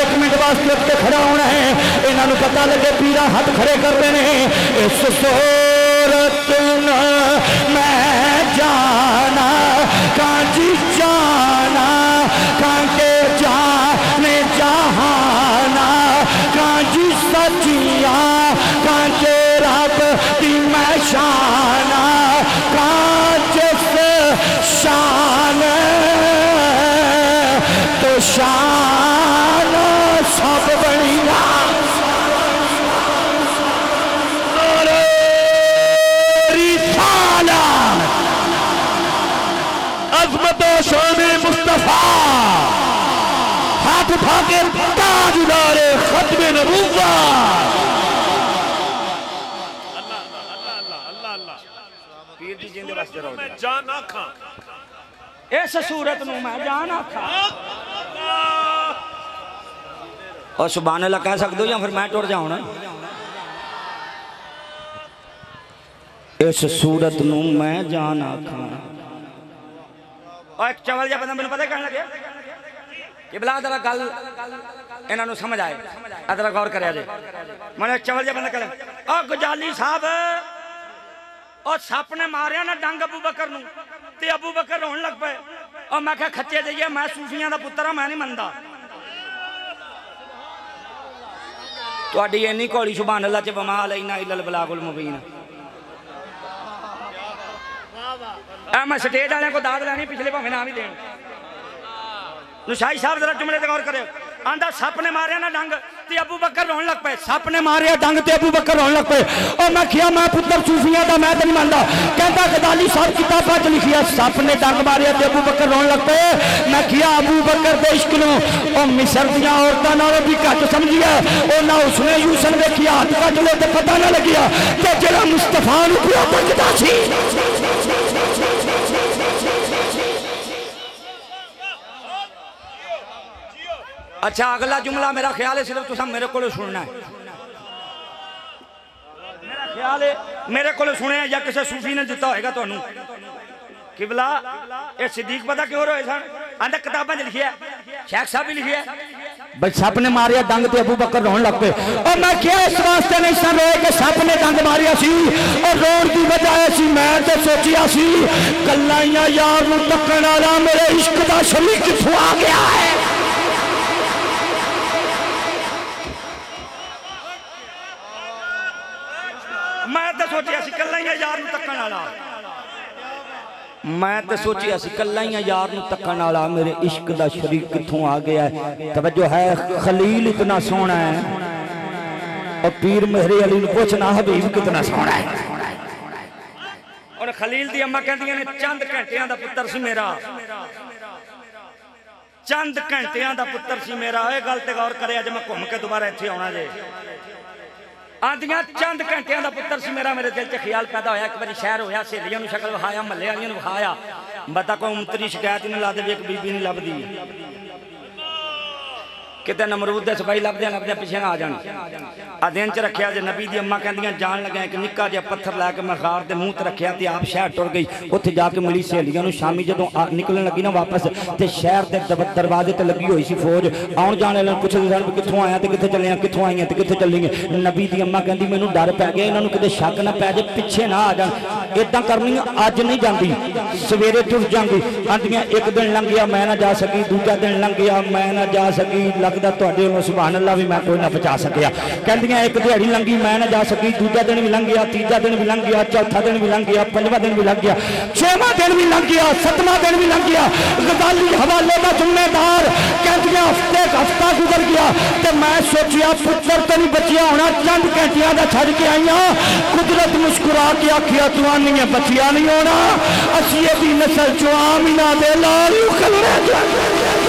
پتہ لگے پیرا ہاتھ کھڑے کرتے ہیں اس صورت میں جانا کانجی جانا کانکے جانے جہانا کانجی سچیا کانچے رب دی میں شانا کانچس شان تو شان سب بڑھیا عظمت و شان مصطفیٰ ہاتھ اٹھا کے تاجدار ختم نبوت پیر جی جیندے واسطے رہو میں جان آکھاں اس صورت نو میں جان آکھاں اور سبحان اللہ کہہ سکتے ہو یا پھر میں ٹوڑ جاؤں نا اس صورت نو میں جان آکھاں اور ایک چول جا بندہ میں نے پتہ کہنے لگے کہ بلا ادھر گل انہاں نو سمجھ آئے ادھر غور کریا جائے میں نے ایک چول جا بندہ کہنے اور گجالی صاحب اور سپ نے ماریا نا ڈنگ ابو بکر نو تے ابو بکر رون لگ پے اور میں کہا کھچے جائیے میں صوفیاں دا پتر ہاں میں نہیں مندا تو اڈی اینی کوڑی سبحان اللہ چے وما علینا الا البلاغ المبین میں سٹیج والے کو داد لینی پچھلے پاویں نہ بھی دین نشائی صاحب ذرا جملے تے غور کرے آندا سپ نے ماریا نا ڈنگ تے ابو بکر رون لگ پے سپ نے ماریا ڈنگ تے ابو بکر رون لگ پے اور میں کیا میں پتر صوفیاں دا میں تے نہیں ماندا کہندا غزالی صاحب کتاباں چ لکھیا سپ نے ڈنگ ماریا تے ابو بکر رون لگ پے میں کیا ابو بکر دے عشق نو او مصر دیاں عورتاں نالوں بھی گھٹ سمجھیا او نہ اس نے یوسن ویکھیا ہاتھ کٹ لے تے پتہ نہ لگیا تے جڑا مصطفیٰ نو پیا تکدا سی اچھا اگلا جملہ میرا خیال ہے صرف تسا میرے کو سننا ہے میرا خیال ہے میرے کو سنے یا کسی صوفی نے دیتا ہوئے گا تو انہوں قبلہ اے صدیق پتہ کیوں رہے سن اندھا کتابہ جو لکھی ہے شیخ صاحب بھی لکھی ہے بھئی سپ نے ماریا ڈنگ تے ابو بکر رون لگ پے اور میں کیا اس واسطے نہیں سن رہے کہ سپ نے ڈنگ ماریا سی اور رون کی وجہ سی میں تے سوچیا سی کلائیاں یار نو تکن والا میرے عشق دا شریک کتھوں آ گیا ہے میں تے سوچیا سی کلائیاں یار نو تکن والا میں تے سوچیا سی کلائیاں یار نو تکن والا میرے عشق دا شریک کتھوں آ گیا ہے توجہ ہے خلیل اتنا سونا ہے اور پیر مہری علی نو پوچھنا حبیب کتنا سونا ہے اور خلیل دی اماں کہندیاں نے چند گھنٹیاں دا پتر سی میرا چند گھنٹیاں دا پتر سی میرا اے گل تے غور کرے اج میں گھوم کے دوبارہ ایتھے آنا جے آندیاں چند گھنٹیاں دا پتر سی میرا میرے دل چ خیال پیدا ہویا ایک باری شہر ہویا سہیلیاں نو شکل وکھایا محلے والیاں نو وکھایا بتا کوئی امتری شکایت نہیں لا دے ایک بی بی نہیں لبدی کتے نمرود دے سپاہی لبدیاں پیچھے نہ آ جان دن چ رکھیا جے نبی دی اماں کہندیاں جان لگا ایک نکا جہا پتھر لے کے میں غار دے منہ تے رکھیا تے آپ شہر ٹر گئی اوتھے جا کے ملی سہیلیاں نو شامی جدوں نکلن لگی نا واپس تے شہر دے دروازے تے لگی ہوئی سی فوج آن جانے والے پوچھدے سن کتھوں آیا تے کتھے چلے ہیں کتھوں آئی ہیں تے کتھے چلیں گے نبی دی اماں کہندی مینوں ڈر پے گیا انہاں نو کتے شک نہ پے جے پیچھے نہ آ جان اداں کرنی اج نہیں جاندی سویرے ٹر جاندی آندیاں ایک دن لنگ گیا میں نہ جا سکی دوجا دن لنگ گیا میں نہ جا سکی لگدا تواڈے نوں سبحان اللہ بھی میں کوئی نہ بچا سکیا کہندیاں ایک دیہڑی لنگی میں نہ جا سکی دوجا دن بھی لنگ گیا تیجا دن بھی لنگ گیا چوتھا دن بھی لنگ گیا پنجواں دن بھی لنگ گیا چھواں دن بھی لنگ گیا ستواں دن بھی لنگ گیا غزالی حوالے دا ذمہ دار کہندیاں ہفتہ گزر گیا تے میں سوچیا پتر تے نہیں بچیا ہونا چند گھنٹیاں دا چھڈ کے آئیاں قدرت مسکرا کے آکھیا تو آنی ہے بچیا نہیں ہونا اسی دی نسل چوں آمینہ دے لال کلے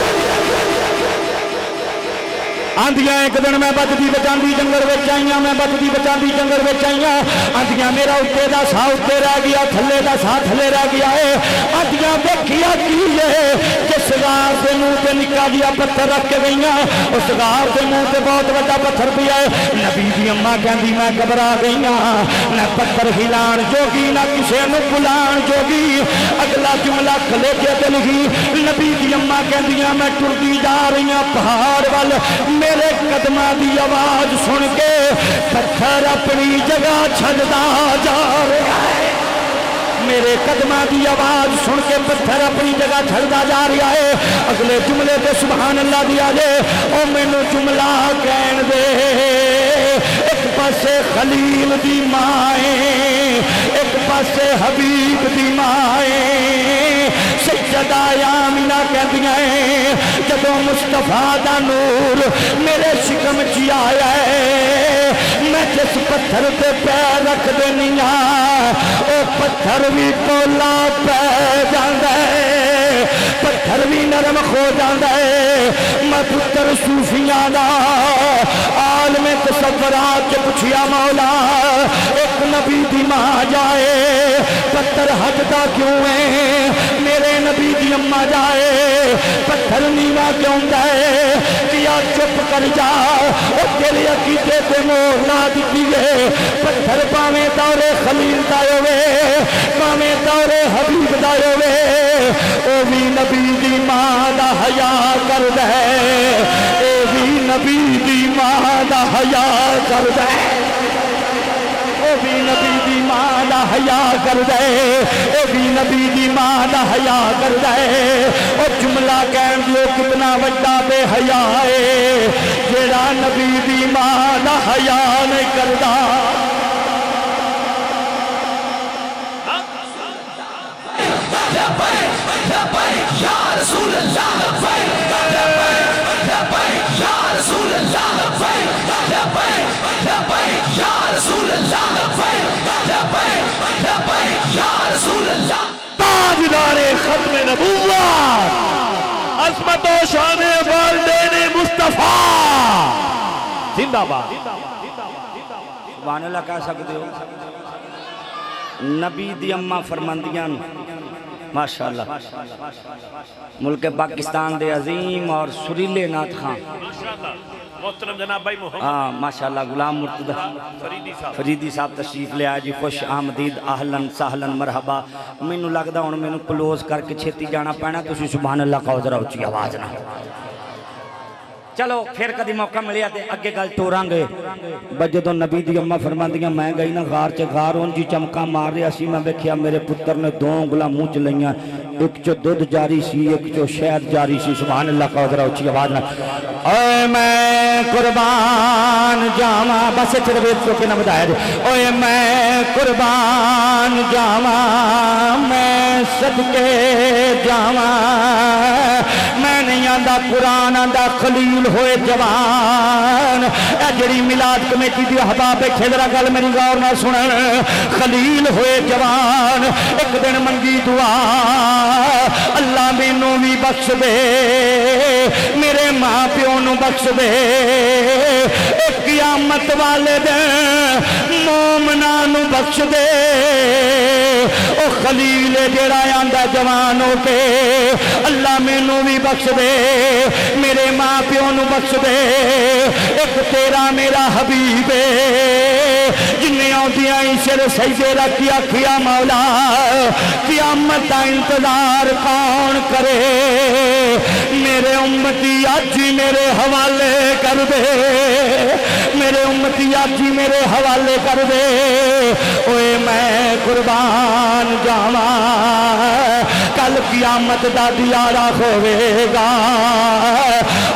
آندیاں ایک دن میں بچتی بچاندی جنگل وچ آئیاں میں بچتی بچاندی جنگل وچ آئیاں آندیاں میرا اتے دا سا اتے رہ گیا تھلے دا سا تھلے رہ گیا ہے آندیاں دیکھیا کی ہے کہ سگار دے منہ تے نکا جیا پتھر رکھ کے گئیاں اس سگار دے منہ تے بہت بڑا پتھر پیا ہے نبی دی اماں کہندی میں گھبرا گئیاں نہ پتھر ہلان جوگی نہ کسے نو بلان جوگی اگلا جملہ کلیجے تے لکھی نبی دی اماں کہندیاں میں ٹردی جا رہی ہاں پہاڑ وال میرے قدمہ دی آواز سن کے پتھر اپنی جگہ چھڑدا جا رہا ہے میرے قدمہ دی آواز سن کے پتھر اپنی جگہ چھڑدا جا رہا ہے اگلے جملے تے سبحان اللہ دیا جے او مینوں جملہ کہن دے ایک پاسے خلیل دی مائیں ایک پاسے حبیب دی مائیں سجدہ آمینہ کہندیاں ہیں جدوں مصطفیٰ دا نور میرے شکم چی آیا ہے میں جس پتھر تے پیر رکھ دینیاں او پتھر بھی پولا پہ جاندہ ہے پتھر بھی نرم کھو جاندہ ہے میں پتر صوفیاں دا عالم تصورات کے پوچھیا مولا ایک نبی دی ماں جائے پتھر ہٹتا کیوں ہے میرے نبی دی اماں جائے پتھر نیوا کیوں دے کیا چپ کر جا او تیرے عقیدے تے مور نہ دیتی ہے پتھر پاویں دور خلیل دا ہوئے پاویں دور حبیب دا ہوئے او بھی نبی دی ماں دا حیا کر دے اے بھی نبی دی ماں دا حیا کر دے او بھی نبی دی ماں دا حیا کر دے او بھی نبی دی ماں دا حیا کر دے او جملہ کہن دیو کتنا وڈا بے حیا ہے جیڑا نبی دی ماں دا حیا نہیں کردا لبیک لبیک یا رسول اللہ لبیک لبیک لبیک یا رسول اللہ لبیک لبیک لبیک یا رسول اللہ لبیک لبیک لبیک یا رسول اللہ تاجدار ختم نبوت عظمت و شان والدین مصطفیٰ زندہ باد سبحان اللہ کہہ سکتے ہو نبی دی اماں فرماندیاں ماشاءاللہ ملک پاکستان دے عظیم اور سریلے نعت خان محترم جناب بھائی محمد ماشاءاللہ غلام مرتضی فریدی صاحب تشریف لے آئے جی خوش آمدید اہلن سہلن مرحبا مینوں لگدا ہن مینوں کلوز کر کے چھتی جانا پینا تسی سبحان اللہ کہو ذرا اونچی آواز نہ چلو پھر کدی موقع ملیا تے اگے گل ٹوراں گے بجدوں نبی دی اماں فرماندیاں میں گئی نا غار چ غار اون جی چمکا مار رہا سی میں ویکھیا میرے پتر نے دو انگلاں منہ چ لئیاں ایک چو دودھ جاری سی ایک چو شہد جاری سی سبحان اللہ کہو ذرا اونچی آواز نہ اے میں قربان جاواں بس تیرے ویت کو نہ بدایا دے اے میں قربان جاواں میں صدقے جاواں میں نہیں آندا قرآن آندا خلیل ہوئے جوان اے جڑی میلاد کمیٹی دی احباب بیٹھے ذرا گل میری غور نہ سنن خلیل ہوئے جوان ایک دن منگی دعا اللہ مینوں بھی بخش دے میرے ماں پیو نوں بخش دے ایک قیامت والے دن مومناں نوں بخش دے او خلیل جڑا آندا جوان ہو کے اللہ مینوں بھی بخش دے میرے ماں پیو نوں بخش دے ایک تیرا میرا حبیب جنہیں آدیاں سر سجدے رکھ آکھیا مولا قیامت کا انتظار کون کرے میرے امتی آج ہی میرے حوالے کر دے میرے امتی آج ہی میرے حوالے کر دے اوے میں قربان جاواں کل قیامت دا دیارہ ہوئے گا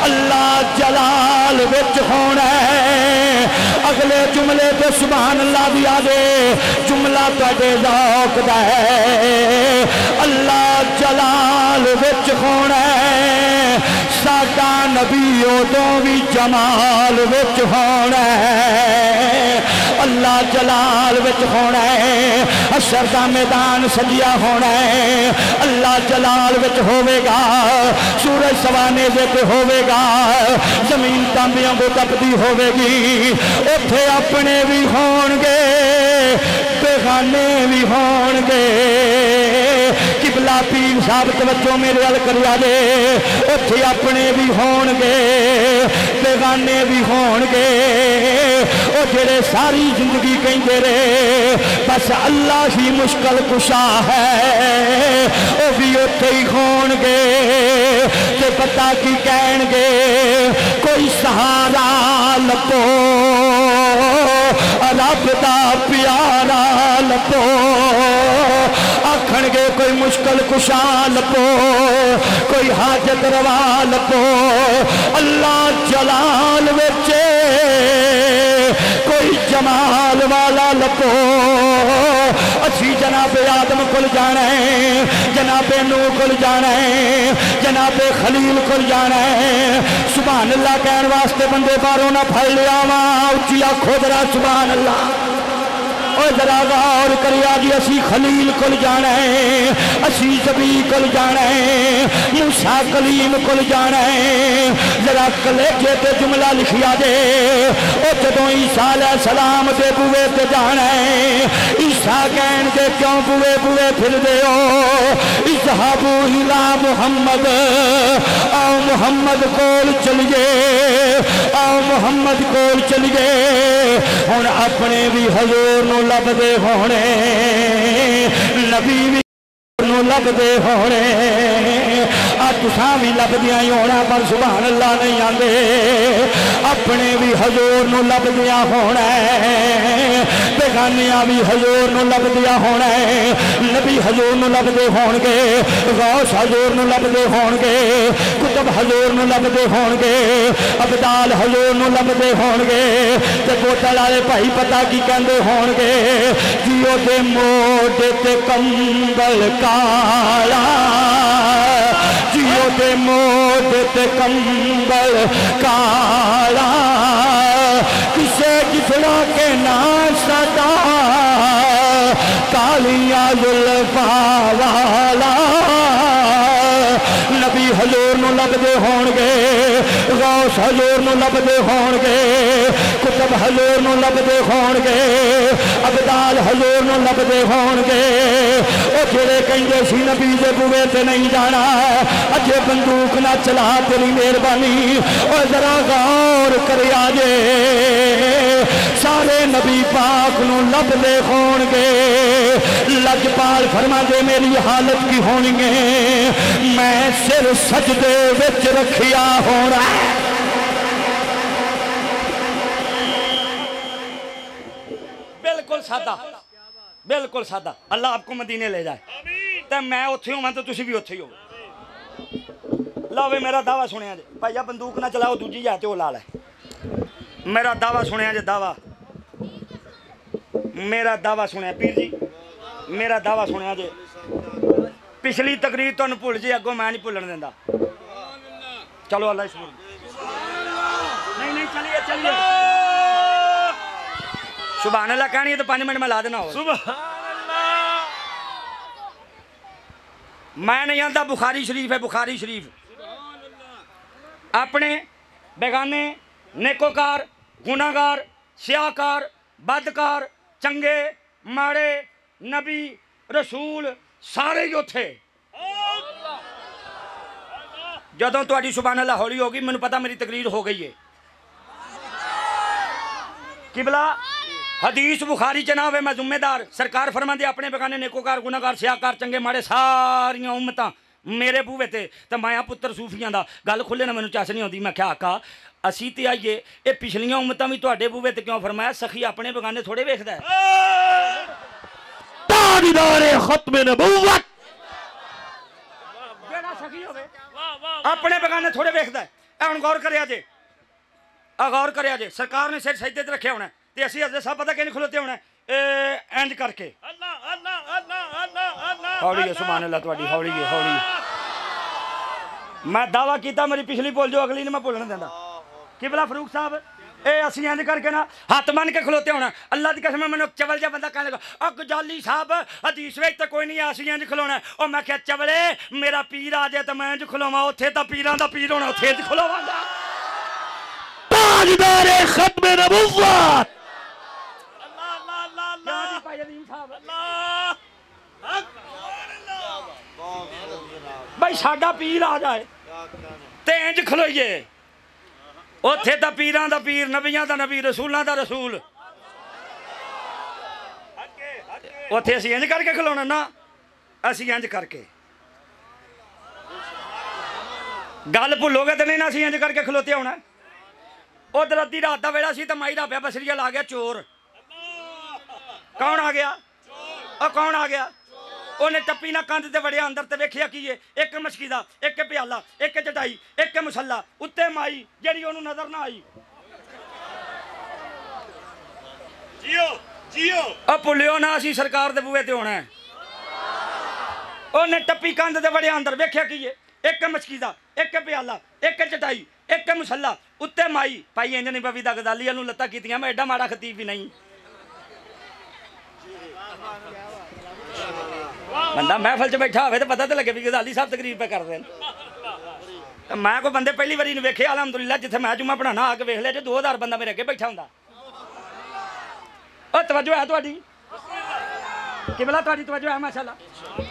اللہ جلال وچ ہونا ہے اگلے جملے تے سبحان اللہ دیا دے جملہ تواڈے ذوق دا ہے اللہ جلال وچ ہونا ہے ساڈا نبی اودوں بھی جمال وچ ہونا ہے اللہ جلال وچ ہونا ہے حشر دا میدان سجیا ہونا ہے اللہ جلال وچ ہوے گا سورج سوانے دے تے ہوے گا زمین تانبیاں کو تپدی ہوے گی اوتھے اپنے بھی ہون گے بیگانے بھی ہون گے قبلہ پیر صاحب توجہ میرے ول کریا دے اوتھے اپنے بھی ہون گے بیگانے بھی ہون گے او وہ جڑے ساری زندگی کہندے رہے بس اللہ ہی مشکل کشا ہے وہ بھی اوتھے ہی ہون گے تے پتہ کی کہن گے کوئی سہارا لبو رب دا پیارا لبو آکھن گے کوئی مشکل کشا لبو کوئی حاجت روا لبو اللہ جلال وچے کوئی جمال والا لبو اسی جناب آدم کل جانا ہے جناب نوح کل جانا ہے جناب خلیل کل جانا ہے سبحان اللہ کہن واسطے بندے باہروں نہ پھڑ لیا ماں اچھی آنکھوں ذرا سبحان اللہ اور ذرا غور کریا جی اسی خلیل کل جانا ہے اسی زبی کل جانا ہے موسیٰ کلیم کل جانا ہے ذرا کلیجے تے جملہ لکھیا دے او جدوں عیسیٰ علیہ السلام دے بوئے تے جانا ہے عیسیٰ کہن دے کیوں بوئے بوئے پھر دے ہو اذهبوا الى محمد آؤ محمد کول چلیے آؤ محمد کول چلیے ہن اپنے بھی حضور نو لب دے ہونے نبی بھی نو لب دے ہونے تساں بھی لب دیا ہی ہونا پر سبحان اللہ نہیں آندے اپنے بھی حضور نو لب دیا ہونا بیگانیاں بھی حضور نو لب دیا ہونا نبی حضور نو لب دے ہون گے غوث حضور نو لب دے ہون گے کتب حضور نو لب دے ہون گے ابدال حضور نو لب دے ہون گے تے بوتل والے بھائی پتہ کی کہندے ہون گے جیو دے موڈ تے کمبل کالا جیو دے موڈ تے کمبل کالا کسے جسڑا کے نام صدا کالیاں زلفا والا نبی حضور نو لب دے ہون گے غوث حضور نو لب دے ہون گے کتب حضور نو لب دے ہون گے ابدال حضور نو لب دے ہون گے او جڑے کہندے سی نبی دے بوئے تے نہیں جانا اجے بندوق نہ چلا تیری مہربانی او ذرا غور کریا جے سارے نبی پاک نو لب دے ہون گے لجپال فرما دے میری حالت کی ہونی گے میں سر سجدے وچ رکھیا ہونا بالکل سادہ اللہ آپ کو مدینے لے جائے تو میں اتھے ہوں تو تسی بھی اتھے ہی ہو لاوے میرا دعویٰ سنیا جے بھائیا بندوق نہ چلاؤ دوجی جاتے ہو لال ہے میرا دعویٰ سنیا جے دعویٰ میرا دعویٰ سنیا پیر جی میرا دعویٰ سنیا جے پچھلی تقریر تو بھول جی اگوں میں نہیں بھولن دینا چلو اللہ شکر نہیں چلیے سبحان اللہ کہنی ہے تو 5 منٹ میں لا دینا ہو سبحان اللہ میں نہیں آتا بخاری شریف ہے بخاری شریف اپنے بیگانے نیکوکار گناہگار سیاہکار بدکار چنگے ماڑے نبی رسول سارے جو تھے جدوں تو سبحان اللہ ہولی ہوگی میں نے پتا میری تقریر ہو گئی ہے قبلہ حدیث بخاری جناب ہے میں ذمہ دار سرکار فرما دے اپنے بیگانے نیکوکار گناہگار سیاہکار چنگے ماڑے ساریاں امتاں میرے بوے تے تو مایا پتر صوفیاں دا گل کھلے نہ میں چس نہیں ہوندی میں کیا آقا اسی تے آئیے اے پچھلیاں امتاں بھی تواڈے بوے تے کیوں فرمایا سخی اپنے بیگانے تھوڑے ویکھدا ہے تاجدار ختم نبوت جیڑا سخی ہوے اپنے بیگانے تھوڑے ویکھدا ہے اے ہن غور کریا جے غور کریا جے سرکار نے سر سجدے تے رکھیا ہونا تے اسی حضرت صاحب پتہ کہ نہیں کھلوتے ہونا اینج کر کے ہولی ہے سبحان اللہ تواڈی ہولی ہے میں دعویٰ کیتا میری پچھلی بول جو اگلی نہیں میں بولنے دینا قبلہ فاروق صاحب اے اسی اینج کر کے نا ہاتھ بن کے کھلوتے ہونا اللہ دی قسم میں چول جا بندہ کہنے لگا اک جالی صاحب حدیث وچ تے کوئی نہیں اسی اینج کھلونا او میں کہ چولے میرا پیر آ جائے تے میں اینج کھلواں اوتھے تا پیراں دا پیر ہونا اوتھے اینج کھلواں گا تاجدار ختم نبوت بھائی ساڈا پیر آ جائے تے انج کھلوئیے اوتھے تا پیراں دا پیر نبیاں دا نبی رسولاں دا رسول ਉੱਥੇ ਅਸੀਂ ਇੰਜ ਕਰਕੇ ਖਲੋਣਾ ਨਾ, ਅਸੀਂ ਇੰਜ ਕਰਕੇ ਗੱਲ ਭੁੱਲੋਗੇ ਤੇ ਨਹੀਂ ਨਾ, ਅਸੀਂ ਇੰਜ ਕਰਕੇ ਖਲੋਤੇ ਹੋਣਾ। ਉਧਰ ਅੱਧੀ ਰਾਤ ਦਾ ਵੇਲਾ ਸੀ ਤਾਂ ਮਾਈ ਰਾਬਿਆ ਬਸਰੀਆ ਲਾ ਗਿਆ ਚੋਰ। ਕੌਣ ਆ ਗਿਆ? ਉਹ ਕੌਣ ਆ ਗਿਆ? ਉਹਨੇ ਟੱਪੀ ਨਾ ਕੰਧ ਤੇ ਵੜਿਆ ਅੰਦਰ ਤੇ ਵੇਖਿਆ ਕੀ ਏ, ਇੱਕ ਮਸ਼ਕੀ ਦਾ, ਇੱਕ ਪਿਆਲਾ, ਇੱਕ ਚਟਾਈ, ਇੱਕ ਮੁਸੱਲਾ, ਉੱਤੇ ਮਾਈ ਜਿਹੜੀ ਉਹਨੂੰ ਨਜ਼ਰ ਨਾ ਆਈ। ਜੀਓ ਜੀਓ ਉਹ ਭੁੱਲਿਓ ਨਾ, ਅਸੀਂ ਸਰਕਾਰ ਦੇ ਬੂਹੇ ਤੇ ਹੋਣਾ। ਉਹਨੇ ਟੱਪੀ ਕੰਧ ਤੇ ਵੜਿਆ ਅੰਦਰ ਵੇਖਿਆ ਕੀ ਏ, ਇੱਕ ਮਸ਼ਕੀ ਦਾ, ਇੱਕ ਪਿਆਲਾ, ਇੱਕ ਚਟਾਈ, ਇੱਕ ਮੁਸੱਲਾ, ਉੱਤੇ ਮਾਈ। ਭਾਈ ਇੰਜ ਨਹੀਂ ਬਵੀ ਦਾ ਗਜ਼ਾਲੀ ਨੂੰ ਲੱਤਾਂ ਕੀਤੀਆਂ, ਮੈਂ ਐਡਾ ਮਾੜਾ ਖਤੀਬ ਵੀ ਨਹੀਂ। ਬੰਦਾ ਮਹਿਫਲ 'ਚ ਬੈਠਾ ਹੋਵੇ ਤਾਂ ਪਤਾ ਤਾਂ ਲੱਗੇ ਵੀ ਗਜ਼ਾਲੀ ਸਾਹਿਬ ਤਕਰੀਰ ਪੇ ਕਰਦੇ ਨੇ। ਮੈਂ ਕੋਈ ਬੰਦੇ ਪਹਿਲੀ ਵਾਰੀ ਨੂੰ ਵੇਖੇ ਅਲਹਮਦੁਲਿਲਾ, ਜਿੱਥੇ ਮੈਂ ਜੁਮਾ ਪੜਾਣਾ ਆ ਕੇ ਵੇਖ ਲਿਆ ਜੇ 2000 ਬੰਦਾ ਮੇਰੇ ਅੱਗੇ ਬੈਠਾ ਹੁੰਦਾ। ਉਹ ਤਵੱਜੋ ਹੈ ਤੁਹਾਡੀ ਕਿਬਲਾ, ਤੁਹਾਡੀ ਤਵੱਜੋ ਹੈ ਮਾਸ਼ਾਅੱਲਾ।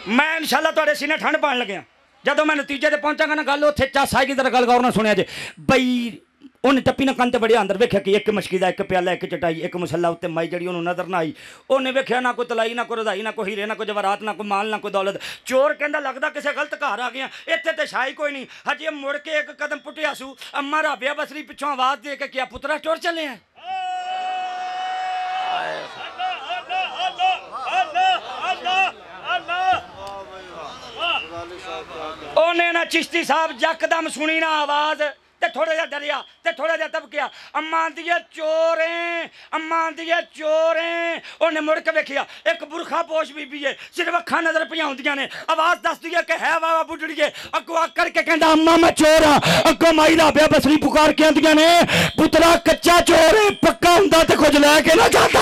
ਮੈਂ ਇਨਸ਼ਾਅੱਲਾ ਤੁਹਾਡੇ ਸੀਨੇ ਠੰਡ ਪਾਉਣ ਲੱਗਿਆ। ਜਦੋਂ ਮੈਂ ਨਤੀਜੇ ਤੇ ਪਹੁੰਚਾਂਗਾ ਨਾ, ਗੱਲ ਉੱਥੇ ਚਾਸ ਆਏਗੀ। ਜ਼ਰਾ ਗੱਲ ਗੌਰ ਨਾਲ ਸੁਣਿਆ ਜੇ। ਬਈ ਉਹਨੇ ਟੱਪੀ ਨਾ ਕੰਨ ਤੇ ਵੜਿਆ ਅੰਦਰ ਵੇਖਿਆ ਕਿ ਇੱਕ ਮਸ਼ਕੀ ਦਾ, ਇੱਕ ਪਿਆਲਾ, ਇੱਕ ਚਟਾਈ, ਇੱਕ ਮੁਸੱਲਾ, ਉੱਤੇ ਮਾਈ ਜਿਹੜੀ ਉਹਨੂੰ ਨਜ਼ਰ ਨਾ ਆਈ। ਉਹਨੇ ਵੇਖਿਆ ਨਾ ਕੋਈ ਤਲਾਈ, ਨਾ ਕੋਈ ਰਜ਼ਾਈ, ਨਾ ਕੋਈ ਹੀਰੇ, ਨਾ ਕੋਈ ਜਵਾਹਰਾਤ, ਨਾ ਕੋਈ ਮਾਲ, ਨਾ ਕੋਈ ਦੌਲਤ। ਚੋਰ ਕਹਿੰਦਾ ਲੱਗਦਾ ਕਿਸੇ ਗਲਤ ਘਰ ਆ ਗਿਆ, ਇੱਥੇ ਤੇ ਸ਼ਾਹੀ ਕੋਈ ਨਹੀਂ। ਹਜੇ ਮੁੜ ਕੇ ਇੱਕ ਕਦਮ ਪੁੱਟਿਆ ਸੂ, ਅੰਮਾ ਰਾਬਿਆ ਬਸਰੀ ਪਿੱਛੋਂ ਆਵਾਜ਼ ਦੇ ਕੇ ਕਿਹਾ, ਪੁੱਤਰਾ ਚੋਰ ਚੱਲੇ ਆ। ਉਹਨੇ ਨਾ ਚਿਸ਼ਤੀ ਸਾਹਿਬ ਯਕਦਮ ਸੁਣੀ ਨਾ ਆਵਾਜ਼ ਤੇ ਥੋੜਾ ਜਿਹਾ ਡਰਿਆ ਤੇ ਥੋੜਾ ਜਿਹਾ ਦਬਕਿਆ। ਅੰਮਾ ਦੀਆਂ ਚੋਰੇ, ਅੰਮਾ ਦੀਆਂ ਚੋਰੇ। ਉਹਨੇ ਮੁੜ ਕੇ ਵੇਖਿਆ ਇੱਕ ਬੁਰਖਾ ਪੋਸ਼ ਬੀਬੀ ਏ, ਸਿਰਫ ਅੱਖਾਂ ਨਜ਼ਰ ਪਈਆਂ ਨੇ। ਆਵਾਜ਼ ਦੱਸਦੀ ਹੈ ਕਿ ਹੈ ਵਾਵਾ ਬੁੱਢੜੀਏ। ਅੱਗੋਂ ਆ ਕਰਕੇ ਕਹਿੰਦਾ, ਅੰਮਾ ਮੈਂ ਚੋਰ ਹਾਂ। ਅੱਗੋਂ ਮਾਈ ਰਾਬਿਆ ਬਸਰੀ ਪੁਕਾਰ ਕੇ ਆਂਦੀਆਂ ਨੇ, ਪੁੱਤਰਾ ਕੱਚਾ ਚੋਰ ਏ, ਪੱਕਾ ਹੁੰਦਾ ਤੇ ਕੁਝ ਲੈ ਕੇ ਨਾ ਜਾਂਦਾ।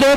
2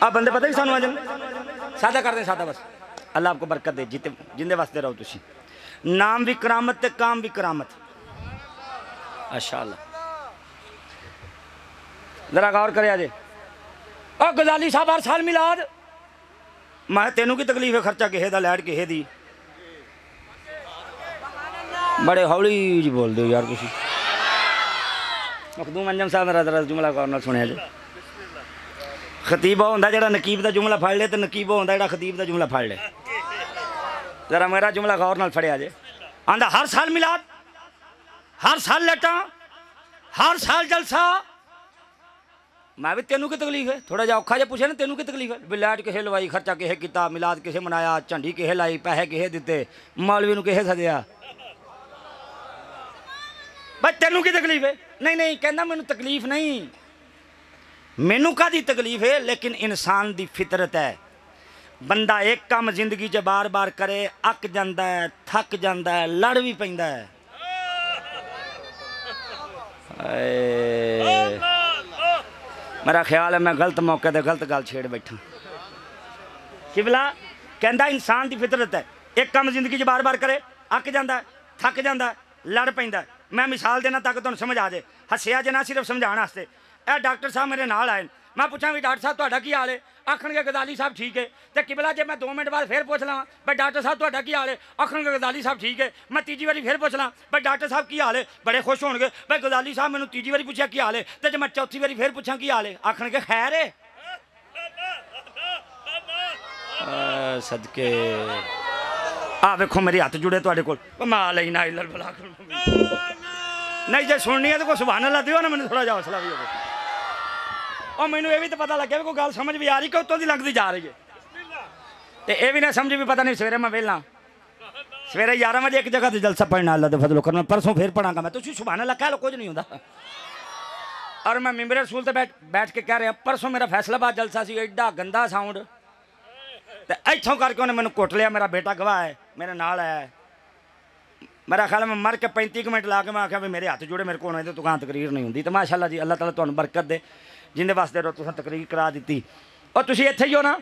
آپ بندے پتہ ہی سانو آ جائیں سادہ کر دیں سادہ بس اللہ آپ کو برکت دے جیتے جندے واسطے رہو تسی نام بھی کرامت تے کام بھی کرامت ماشاءاللہ ذرا غور کرے آجے اور غزالی صاحب ہر سال میلاد میں تینوں کی تکلیف ہے خرچہ کہے دا لیٹ کہے دی بڑے ہولی جی بول دے یار کسی مخدوم انجم صاحب میرا ذرا جملہ غور نال سنیا جے خطیب ہوندا جڑا نقیب دا جملہ پڑھ لے تے نقیب ہوندا جڑا خطیب دا جملہ پڑھ لے ذرا میرا جملہ غور نال پڑھیا جے آندا ہر سال میلاد ہر سال لیٹاں ہر سال جلسہ میں بھی تینوں کی تکلیف ہے تھوڑا جا اوکھا جا پوچھے نا تینوں کی تکلیف ہے بھی لیٹ کہے لوائی خرچہ کہے کیتا میلاد کہے منایا جھنڈی کہے لائی پیسے کہے دیتے مولوی نو کہے سدیا بھائی تینوں کی تکلیف ہے نہیں کہنا مینوں تکلیف نہیں مینوں کا دی تکلیف ہے لیکن انسان دی فطرت ہے بندہ ایک کام زندگی چ بار بار کرے اک جاندا ہے تھک جاندا ہے لڑ بھی پیندا ہے میرا خیال ہے میں غلط موقع تے غلط گل چھیڑ بیٹھا قبلہ کہندا انسان دی فطرت ہے ایک کام زندگی چ بار بار کرے اک جاندا ہے تھک جاندا ہے لڑ پیندا ہے میں مثال دینا تاکہ تمہیں سمجھ آ جائے ہسیا جے نہ صرف سمجھانا واسطے اے ڈاکٹر صاحب میرے نال آئے میں پوچھاں بھی ڈاکٹر صاحب تہاڈا کی حال ہے آکھن گے غزالی صاحب ٹھیک ہے تے قبلہ جے میں 2 منٹ بعد پھر پوچھ لاں بھائی ڈاکٹر صاحب تہاڈا کی حال ہے آکھن گے غزالی صاحب ٹھیک ہے میں تیجی واری پھر پوچھ لاں بھائی ڈاکٹر صاحب کی حال ہے بڑے خوش ہون گے بھائی غزالی صاحب مینوں تیجی واری پوچھیا کی حال ہے تے جے میں چوتھی واری پھر پوچھاں کی حال ہے آکھن گے خیر ہے صدقے آ ویکھو میرے ہاتھ جڑے تواڈے کول ما لا الہ الا اللہ نہیں جے سننی ہے تو کوئی سبحان اللہ دیو نا مینوں تھوڑا جا حوصلہ بھی ہوگا اور مینوں یہ بھی تو پتہ لگیا کوئی گل سمجھ بھی آ رہی کہ اتوں دی لگتی جا رہی ہے تے یہ بھی نہ سمجھ بھی پتہ نہیں سویرے میں ویلا سویرے 11 بجے ایک جگہ تے جلسہ پڑھنا اللہ دے فضل و کرم پرسوں پھر پڑھاں گا میں تسی سبحان اللہ کہہ لو کچھ نہیں ہوندا اور میں ممبر رسول تے بیٹھ کے کہہ رہا پرسوں میرا فیصلہ باد جلسہ سی ایڈا گندا ساؤنڈ تے ایتھوں کر کے انہیں مینوں کٹ لیا میرا بیٹا گواہ ہے میرے نال ہے میرا خیال ہے میں مر کے 35 منٹ لا کے میں آخیا بھی میرے ہاتھ جوڑے میرے کو ہونے تو کہاں تقریر نہیں ہوندی تو ماشاءاللہ جی اللہ تعالیٰ تمہیں برکت دے جن دے واسطے رو تساں تقریر کرا دیتی اور تسی ایتھے ہی ہو نا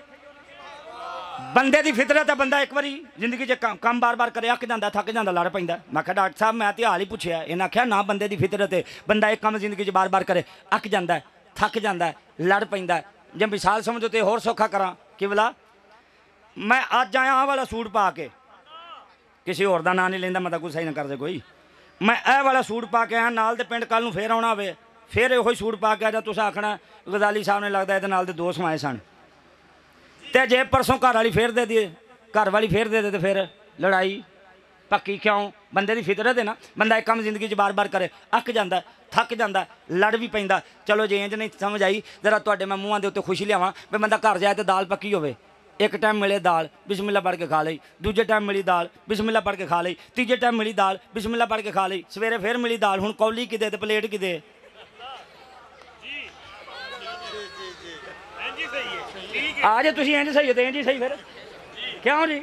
بندے دی فطرت ہے بندہ ایک باری زندگی چ کام بار بار کرے اک جاندا تھک جاندا لڑ پیندا میں کہا ڈاکٹر صاحب میں تے حال ہی پوچھیا انہاں آخیا نہ بندے دی فطرت ہے بندہ ایک کام زندگی چ بار بار کرے اک جاندا ہے تھک جاندا ہے لڑ پیندا ہے جے مثال سمجھو تے ہور سوکھا کراں کہ بلا میں اج آیا آ والا سوٹ پا کے کسی اور دا نام نہیں لیندا میں کوئی صحیح نہ کر دے کوئی میں اے والا سوٹ پا کے آیا نال دے پنڈ کل نوں پھر آنا ہوے پھر یہ سوٹ پا کے آ جا تساں آکھنا غزالی صاحب نے لگدا ہے نال دے 2 سمائے سن تے جے پرسوں گھر والی پھر دے دیے گھر والی پھر دے دے تے پھر لڑائی پکی کیوں بندے دی فطرت ہے نا بندہ ایک کام زندگی چ بار بار کرے اک جاندا تھک جاندا لڑ بھی پیندا چلو جے انج نہیں سمجھ آئی ذرا تواڈے میں منہاں دے اوتے خوشی لیاواں بھی بندہ گھر جائے تے دال پکی ہوے ایک ٹائم ملے دال بسم اللہ پڑھ کے کھا لئی دوجے ٹائم ملی دال بسم اللہ پڑھ کے کھا لئی تیجے ٹائم ملی دال بسم اللہ پڑھ کے کھا لئی سویرے پھر ملی دال ہن کولی کدے تے پلیٹ کدے آ جے تسی انج صحیح تے انج صحیح پھر کیوں جی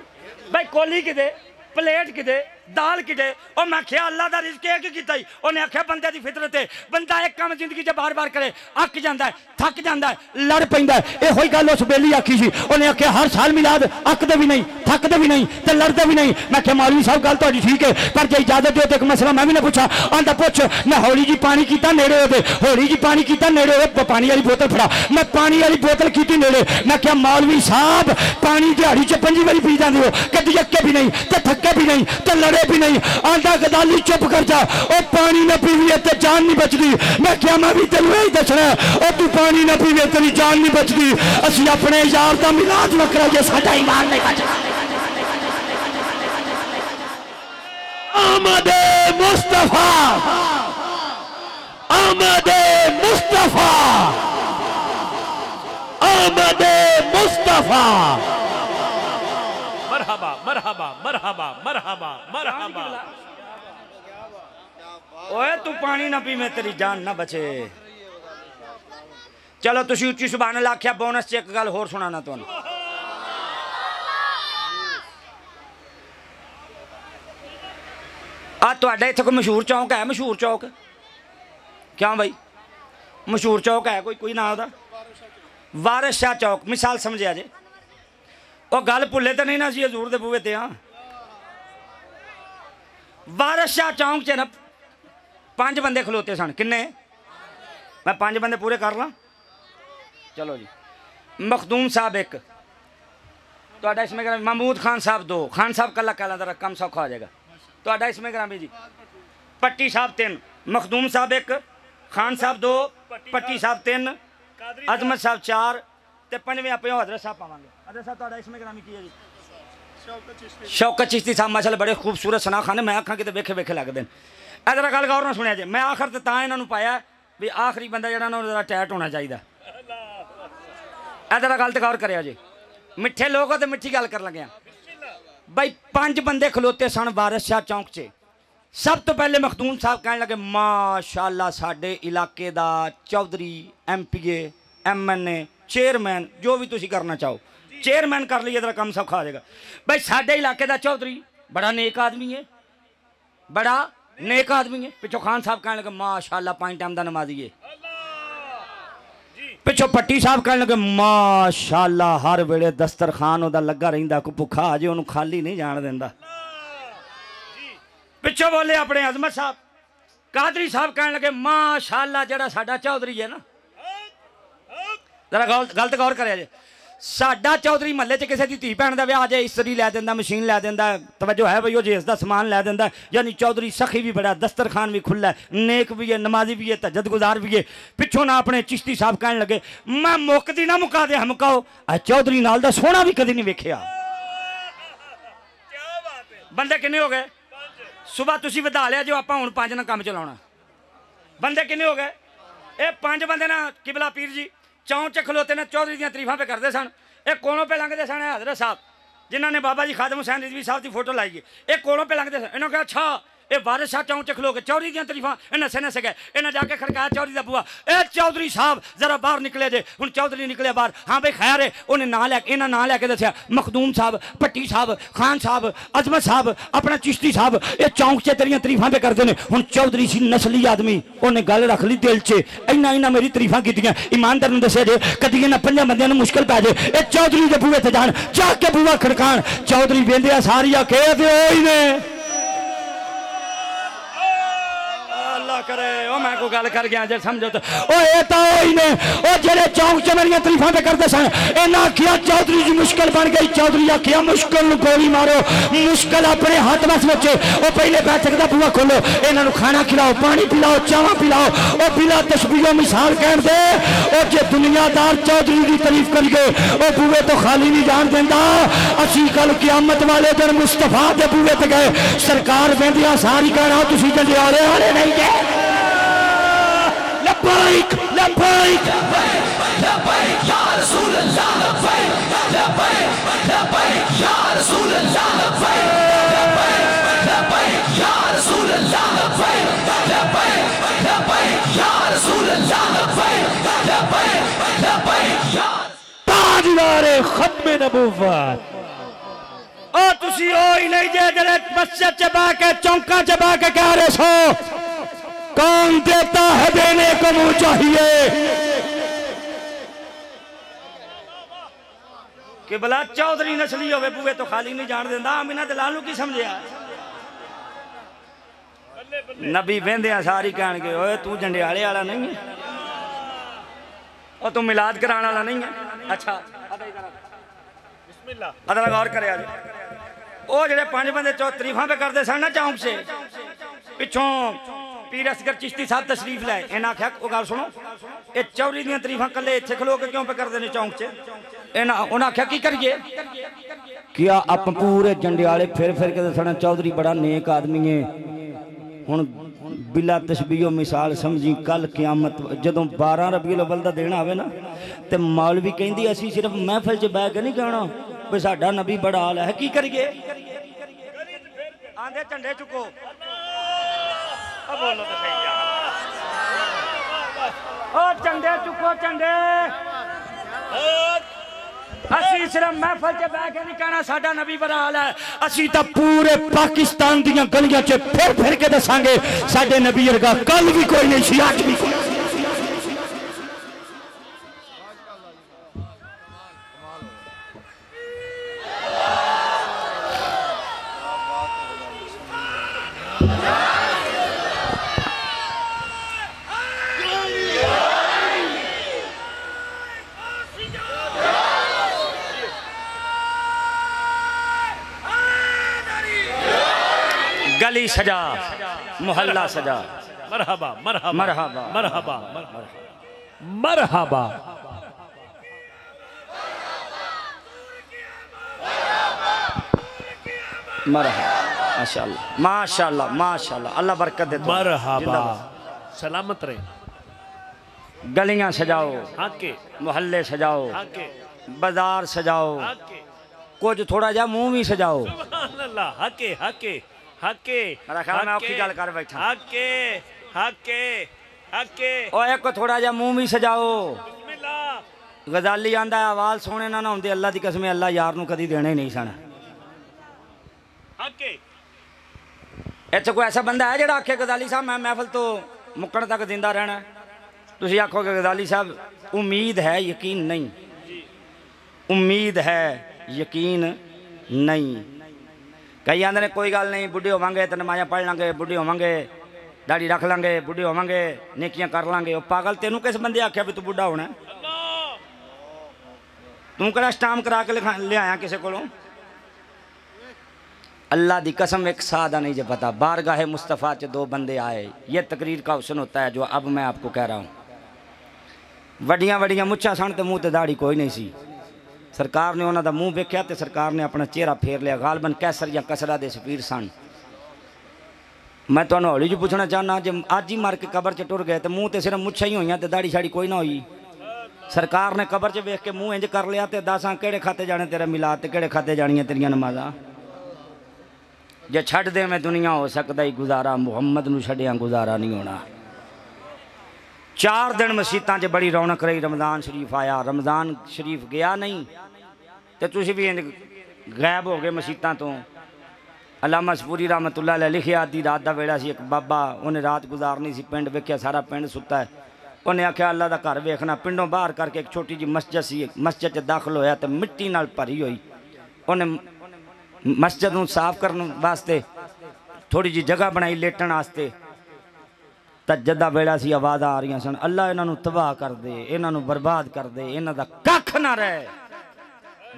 بھائی کولی کدے پلیٹ کدے دال کدے اور میں کیا اللہ دا رزق ہے کہ کیتا ہی انہیں آخیا بندے دی فطرت ہے بندہ ایک کام زندگی چ بار بار کرے اک جاندا ہے تھک جاندا ہے لڑ پیندا ہے یہ ہوئی گل اس بیلی آکھی سی انہیں آخیا ہر سال میلاد اک دے بھی نہیں تھک دے بھی نہیں تے لڑ دے بھی نہیں میں کہ مولوی صاحب گل تہاڈی ٹھیک ہے پر جے اجازت دیو تے ایک مسئلہ میں بھی نہ پوچھا آندا پوچھ میں ہولی جی پانی کیتا نیڑے ہوے ہولی جی پانی کیتا نیڑے ہوے پانی والی بوتل پھڑا میں پانی والی بوتل کیتی نیڑے میں کہ مولوی صاحب پانی دیہڑی چ 5 واری پی جاندے ہو کدی اکے بھی نہیں تے تھکے بھی نہیں تے لڑے بھی نہیں آندا غزالی چپ کر جا او پانی نہ پیوے تے جان نہیں بچدی میں کیا میں بھی تینوں یہی دسنا او تو پانی نہ پیوے تیری جان نہیں بچدی اسی اپنے یار دا میلاد وکرا جے ساڈا ایمان نہیں بچدا آمد مصطفیٰ آمد مصطفیٰ آمد مصطفیٰ مرحبا مرحبا مرحبا مرحبا مرحبا اوے تو پانی نہ پی میں تیری جان نہ بچے چلو تسی اچھی سبحان اللہ آکھیا بونس چ ایک گل ہور سنانا تانوں آ تہاڈے ایتھے کوئی مشہور چوک ہے مشہور چوک کیوں بھائی مشہور چوک ہے کوئی نام دا وارث شاہ چوک مثال سمجھے جی وہ گل بھولے تو نہیں نا سی حضور دے بوے تے ہاں وارث شاہ چوک چ نا 5 بندے کھلوتے سن کنے میں 5 بندے پورے کر لاں چلو جی مخدوم صاحب 1 تہاڈا اس میں گرامی محمود خان صاحب 2 خان صاحب کلا کلا ذرا کم سوکھا ہو جائے گا تہاڈا اس میں گرامی جی پٹی صاحب 3 مخدوم صاحب 1 خان صاحب 2 پٹی صاحب 3 عظمت صاحب 4 تے 5ویں اپنے حضرت صاحب پاواں گے حضرت صاحب تہاڈا اس میں گرامی کی ہے جی شوکت چشتی صاحب ماشاءاللہ بڑے خوبصورت سنا خانے میں آکھاں کتے ویکھے ویکھے لگدے اے ذرا گل غور نال سنیا جی میں آخر تے تاں انہاں نوں پایا بھی آخری بندہ جڑا نا ذرا ٹائٹ ہونا چاہیے اے ذرا گل تے غور کریا جی مٹھے لوگ ہو تے مٹھی گل کر لگے بھائی 5 بندے کھلوتے سن وارث شاہ چوک چ سب تو پہلے مخدوم صاحب کہنے لگے ماشاءاللہ ساڈے علاقے دا چودھری M P A M N A chairman جو بھی تسی کرنا چاہو چیئرمین کر لیے ذرا کم سوکھا آ جائے گا بھائی ساڈے علاقے دا چودھری بڑا نیک آدمی ہے بڑا نیک آدمی ہے پچھو خان صاحب کہنے لگے ماشاءاللہ 5 ٹائم دا نمازی ہے پچھو پٹی صاحب کہنے لگے ماشاءاللہ ہر ویلے دسترخوان دا لگا رہندا کو بھکھا آ جے اونوں خالی نہیں جان دیندا پچھو بولے اپنے عظمت صاحب قادری صاحب کہنے لگے ماشاءاللہ جڑا ساڈا چودھری ہے نا ذرا غلط غور کریا جے ساڈا چودھری محلے چ کسی دی دھی بہن دا ویاہ جے استری لے دیندا مشین لے دیندا توجہ ہے بھئی او جیس دا سامان لے دیندا یعنی چودھری سخی بھی بڑا دسترخوان بھی کھلا ہے نیک بھی ہے نمازی بھی ہے تہجد گزار بھی ہے پچھوں نہ اپنے چشتی صاحب کہنے لگے میں مکدی نہ مکا دے مکاؤ اے چودھری نال دا سونا بھی کدی نہیں ویکھیا بندے کنے ہو گئے صبح تسی ودا لیا جو آپاں ہن 5 نہ کام چلاونا بندے کنے ہو گئے اے 5 بندے نا قبلہ پیر جی چون چ کھلوتے نے چودھری دیاں تریفاں پہ کرتے سن ایک کونوں پہ لنگتے سن حضرت صاحب جنہوں نے بابا جی خادم حسین رضوی صاحب کی فوٹو لائی ہے ایک کونوں پہ لنگتے سن انہوں نے کہا اچھا اے وارث شاہ چون چ کھلو کے چودھری دیاں تریفاں نسے نسے گئے انہیں جا کے کھڑکایا چودھری دا بوا اے چودھری صاحب ذرا باہر نکلے جے ہن چودھری نکلے باہر ہاں بھائی خیر ہے انہیں نام لے کے دسیا مخدوم صاحب پٹی صاحب خان صاحب عظمت صاحب اپنا چشتی صاحب یہ چونک چ تیریاں تریفاں پہ کرتے ہیں ہن چودھری سی نسلی آدمی انہیں گل رکھ لی دل چ اینا میری تریفاں کیتیاں ایماندار نوں دسیا جے کدی انہاں 5 بندیاں نوں مشکل پے جے اے چودھری دے بوئے تے جان جا کے بوا کھڑکان چودھری ویندے ساریا کہ تے اوہی نے کرے او میں کو گل کر گیا جے سمجھو تو او اے تا ہوئی نے او جڑے چونک چ میری تریفاں پہ کرتے سن انہاں کیا چودھری جی مشکل بن گئی چودھری کیا مشکل نو گولی مارو مشکل اپنے ہاتھ وس وچ او پہلے بیٹھک دا بوا کھولو انہاں نو کھانا کھلاؤ پانی پلاؤ چاواں پلاؤ او بلا تشبیہ و مثال کہن دے او جے دنیا دار چودھری دی تعریف کر گئے او بوئے تو خالی نہیں جان دیندا اسی کل قیامت والے دن مصطفیٰ دے بوئے تے گئے سرکار ویندیاں ساری کہنا تسی جنڈیالے والے نہیں گئے لبائک لبائک لبائک یا رسول اللہ لبائک لبائک لبائک یا رسول اللہ لبائک لبائک لبائک یا رسول اللہ لبائک لبائک لبائک یا رسول اللہ لبائک لبائک لبائک یا تاجدار ختم نبوت او تسی ہوئی نہیں جے جڑے مسجد چ بیٹھ کے چونکاں چ بیٹھ کے کہہ رہے سو کون دیتا ہے دینے کو منہ چاہیے کہ بلا چودھری نسلی ہوئے بوئے تو خالی نہیں جان دیندا آمینہ دلالو کی سمجھیا نبی ویندیاں ساری کہن گے اوے تو جنڈیالے والا نہیں ہے اور تو میلاد کرانے والا نہیں ہے اچھا ادھر غور کرے آج او جڑے 5 بندے تریفاں پہ کرتے سن نا چونک سے پچھوں پیر اصغر چشتی صاحب تشریف لائے انہاں کہا او گل سنو اے چودھری دیاں تریفاں کلے ایتھے کھلو کے کیوں پہ کردے نے چونک چ انہاں کہا کی کریے کیا آپ پورے جنڈیالے پھر کے دسنا چودھری بڑا نیک آدمی ہے ہن بلا تشبیہ و مثال سمجھی کل قیامت جدوں 12 ربیع الاول دا دینا آوے نا تے مولوی کہندی اسی صرف محفل چ بیٹھ کے نہیں کہنا بے ساڈا نبی بڑا اعلی ہے کی کریے آندے جھنڈے چکو اب بولو تو صحیح او جھنڈے چکو جھنڈے اسی صرف محفل چ بیٹھ کے نہیں کہنا ساڈا نبی بڑا اعلی ہے اسی تا پورے پاکستان دیاں گلیاں چ پھر کے دساں گے ساڈے نبی ورگا کل بھی کوئی نہیں سی اج بھی کوئی سجا محلہ سجا مرحبا مرحبا مرحبا مرحبا مرحبا مرحبا ماشاءاللہ ماشاءاللہ ماشاءاللہ اللہ برکت دے تو مرحبا سلامت رہے گلیاں سجاؤ حقے محلے سجاؤ حقے بازار سجاؤ حقے کچھ تھوڑا جا منہ بھی سجاؤ سبحان اللہ حقے حقے حقے میرا خیال میں اوکھی گل کر بیٹھا حقے حقے حقے او ایک کو تھوڑا جا منہ بھی سجاؤ بسم اللہ غزالی آندا ہے آواز سونے نہ ہوندے اللہ دی قسم اللہ یار نو کدی دینے ہی نہیں سن حقے ایتھے کوئی ایسا بندہ ہے جڑا آکھے غزالی صاحب میں محفل تو مکن تک زندہ رہنا ہے تسی آکھو کہ غزالی صاحب امید ہے یقین نہیں امید ہے یقین نہیں کئی آندے نے کوئی گل نہیں بڈھے ہوواں گے تے نمازاں پڑھ لیں گے بڈھے ہوواں گے داڑھی رکھ لیں گے بڈھے ہوواں گے نیکیاں کر لیں گے او پاگل تینوں کس بندے آکھیا بھی تو بڈھا ہونا ہے توں کہڑا سٹام کرا کے لے آیا کسے کولوں اللہ دی قسم ایک سادہ نہیں جو پتا بارگاہ مصطفیٰ سے دو بندے آئے یہ تقریر کا حسن ہوتا ہے جو اب میں آپ کو کہہ رہا ہوں وڈیاں وڈیاں مچھا سن تے منہ تے داڑھی کوئی نہیں سی سرکار نے انہاں دا منہ ویکھیا تے سرکار نے اپنا چہرہ پھیر لیا غالباً کیسر یا کسرا دے سفیر سن میں تو ہولی جو پوچھنا چاہنا جب آج ہی مار کے قبر چ ٹر گئے تے منہ تے صرف مچھا ہی ہوئیاں تے داڑھی شاڑی کوئی نہ ہوئی سرکار نے قبر چ ویکھ کے منہ انج کر لیا تے داساں کیڑے کھاتے جانے تیرا میلاد تے کیڑے کھاتے جانیاں تیریاں نمازاں جے چھڑ دے میں دنیا ہو سکتا ہی گزارا محمد نو چھڑیاں گزارا نہیں ہونا 4 دن مسیتاں جے بڑی رونق رہی رمضان شریف آیا رمضان شریف گیا نہیں تے تسی بھی غائب ہو گئے مسیتاں تو علامہ سپوری رحمت اللہ علیہ لکھیا آدھی رات دا ویڑا سی ایک بابا انہیں رات گزارنی سی پنڈ ویکھیا سارا پنڈ ستا ہے انہیں آکھیا اللہ دا گھر ویکھنا پنڈوں باہر کر کے ایک چھوٹی جی مسجد سی مسجد چ داخل ہویا تے مٹی نال بھری ہوئی انہیں مسجد نو صاف کرنے واسطے تھوڑی جی جگہ بنائی لیٹن واسطے تجدہ ویڑا سی آواز آ رہی سن اللہ انہاں نو تباہ کر دے انہاں نو برباد کر دے انہاں دا ککھ نہ رہے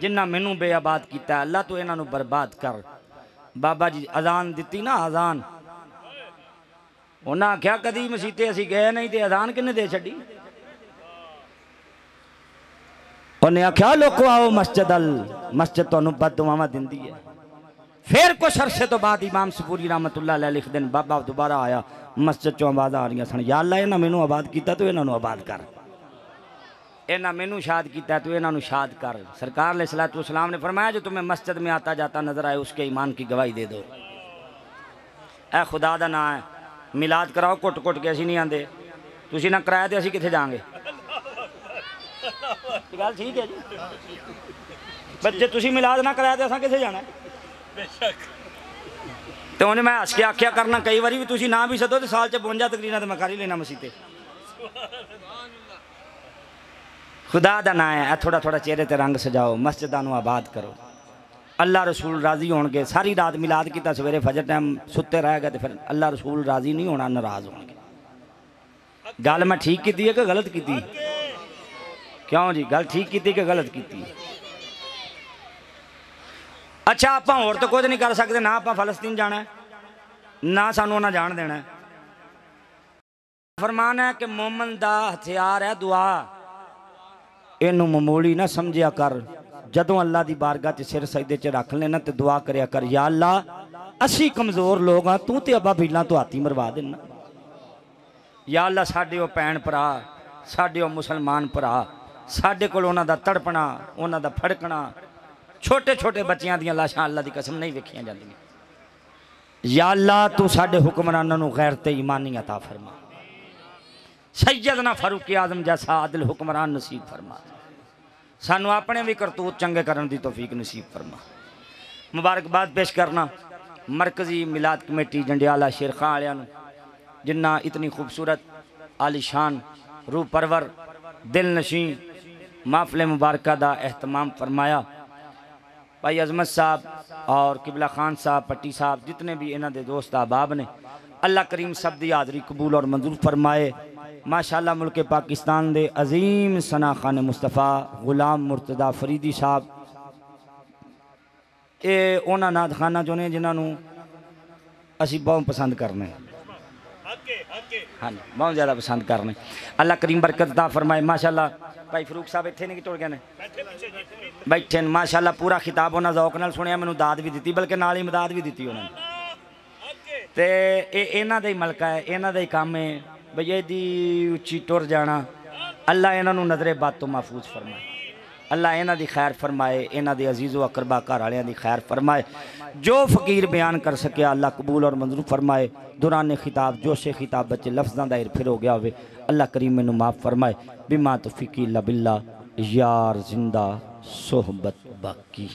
جنہ مینوں بے آباد کیتا ہے اللہ تو انہاں نو برباد کر بابا جی اذان دتی نا اذان انہاں کیا کدی مسیتے اسی گئے نہیں تے اذان کنے دے چھڈی انہیں آکھیا لوکو آؤ مسجد تو بد دعاواں دیندی ہے پھر کچھ عرصے تو بعد امام سپوری رحمت اللہ علیہ لکھ دین بابا دوبارہ آیا مسجد چوں آواز آ رہی سن یا اللہ انہاں مینوں آباد کیتا تو انہاں نو آباد کر انہاں مینوں شاد کیتا تو انہاں نو شاد کر سرکار علیہ الصلوۃ والسلام نے فرمایا جو تمہیں مسجد میں آتا جاتا نظر آئے اس کے ایمان کی گواہی دے دو اے خدا دا نام ہے میلاد کراؤ کٹ کٹ کے اسی نہیں آندے تسی نہ کرایا تے اسی کتھے جاؤں گے گل ٹھیک ہے جی بچے تسی میلاد نہ کرایا تے اساں کتھے جانا ہے تو انہیں میں ہس کے آکھیا کرنا کئی واری بھی تسی نہ بھی سدو تے سال چ 52 تقریراں تے میں کر ہی لینا مسیتے خدا دا نام ہے تھوڑا تھوڑا چہرے تے رنگ سجاؤ مسجداں نو آباد کرو اللہ رسول راضی ہون گے ساری رات میلاد کیتا سویرے فجر ٹائم ستے رہ گئے تے پھر اللہ رسول راضی نہیں ہونا ناراض ہون گے گل میں ٹھیک کیتی ہے کہ غلط کیتی کیوں جی گل ٹھیک کیتی کہ غلط کیتی اچھا آپاں اور تو کچھ نہیں کر سکتے نہ آپاں فلسطین جانا ہے نہ سانوں نہ جان دینا ہے فرمان ہے کہ مومن دا ہتھیار ہے دعا اینو معمولی نہ سمجھیا کر جدوں اللہ دی بارگاہ تے سر سجدے چ رکھ لینا تے دعا کریا کر یا اللہ اسی کمزور لوگ ہاں تو تے ابا بیلاں تو ہاتھی مروا دینا یا اللہ ساڈے او بھین بھرا ساڈے او مسلمان بھرا ساڈے کول انہاں دا تڑپنا انہاں دا پھڑکنا چھوٹے چھوٹے بچیاں دیاں لاشاں اللہ دی قسم نہیں ویکھیاں جاندیاں یا اللہ تو ساڈے حکمراناں نو غیرت ایمانی عطا فرما سیدنا فاروق اعظم جیسا عادل حکمران نصیب فرما سانو اپنے بھی کرتوت چنگے کرن دی توفیق نصیب فرما مبارکباد پیش کرنا مرکزی میلاد کمیٹی جنڈیالہ شیر خان والےاں نو جنہ اتنی خوبصورت عالی شان روح پرور دل نشین محفل مبارکہ دا اہتمام فرمایا بھائی عظمت صاحب اور قبلہ خان صاحب پٹی صاحب جتنے بھی انہاں دے دوست احباب نے اللہ کریم سب دی حاضری قبول اور منظور فرمائے ماشاءاللہ ملک پاکستان دے عظیم ثنا خان مصطفیٰ غلام مرتضی فریدی صاحب اے اونا ناد خانہ جو نے جنہاں نو اسی بہت پسند کرنے ہاں بہت زیادہ پسند کرنے اللہ کریم برکت عطا فرمائے ماشاءاللہ بھائی فروق صاحب اتنے نہیں ٹر گئے نے بیٹھے ماشاءاللہ پورا خطاب انہاں ذوق نال سنیا مینوں داد بھی دیتی بلکہ نال امداد بھی دیتی انہوں نے تے انہاں دا ہی ملکہ ہے انہاں دا ہی کام ہے بھئی یہ دی اچھی ٹر جانا اللہ انہاں نوں نظر بد تو محفوظ فرمائے اللہ انہاں دی خیر فرمائے انہاں دی عزیز و اقربا گھر والیاں دی خیر فرمائے جو فقیر بیان کر سکیا اللہ قبول اور منظور فرمائے دوران خطاب جوش خطاب بچے لفظاں دا پھر ہو گیا ہوئے اللہ کریم میں معاف فرمائے بما توفیقی الا باللہ یار زندہ صحبت باقی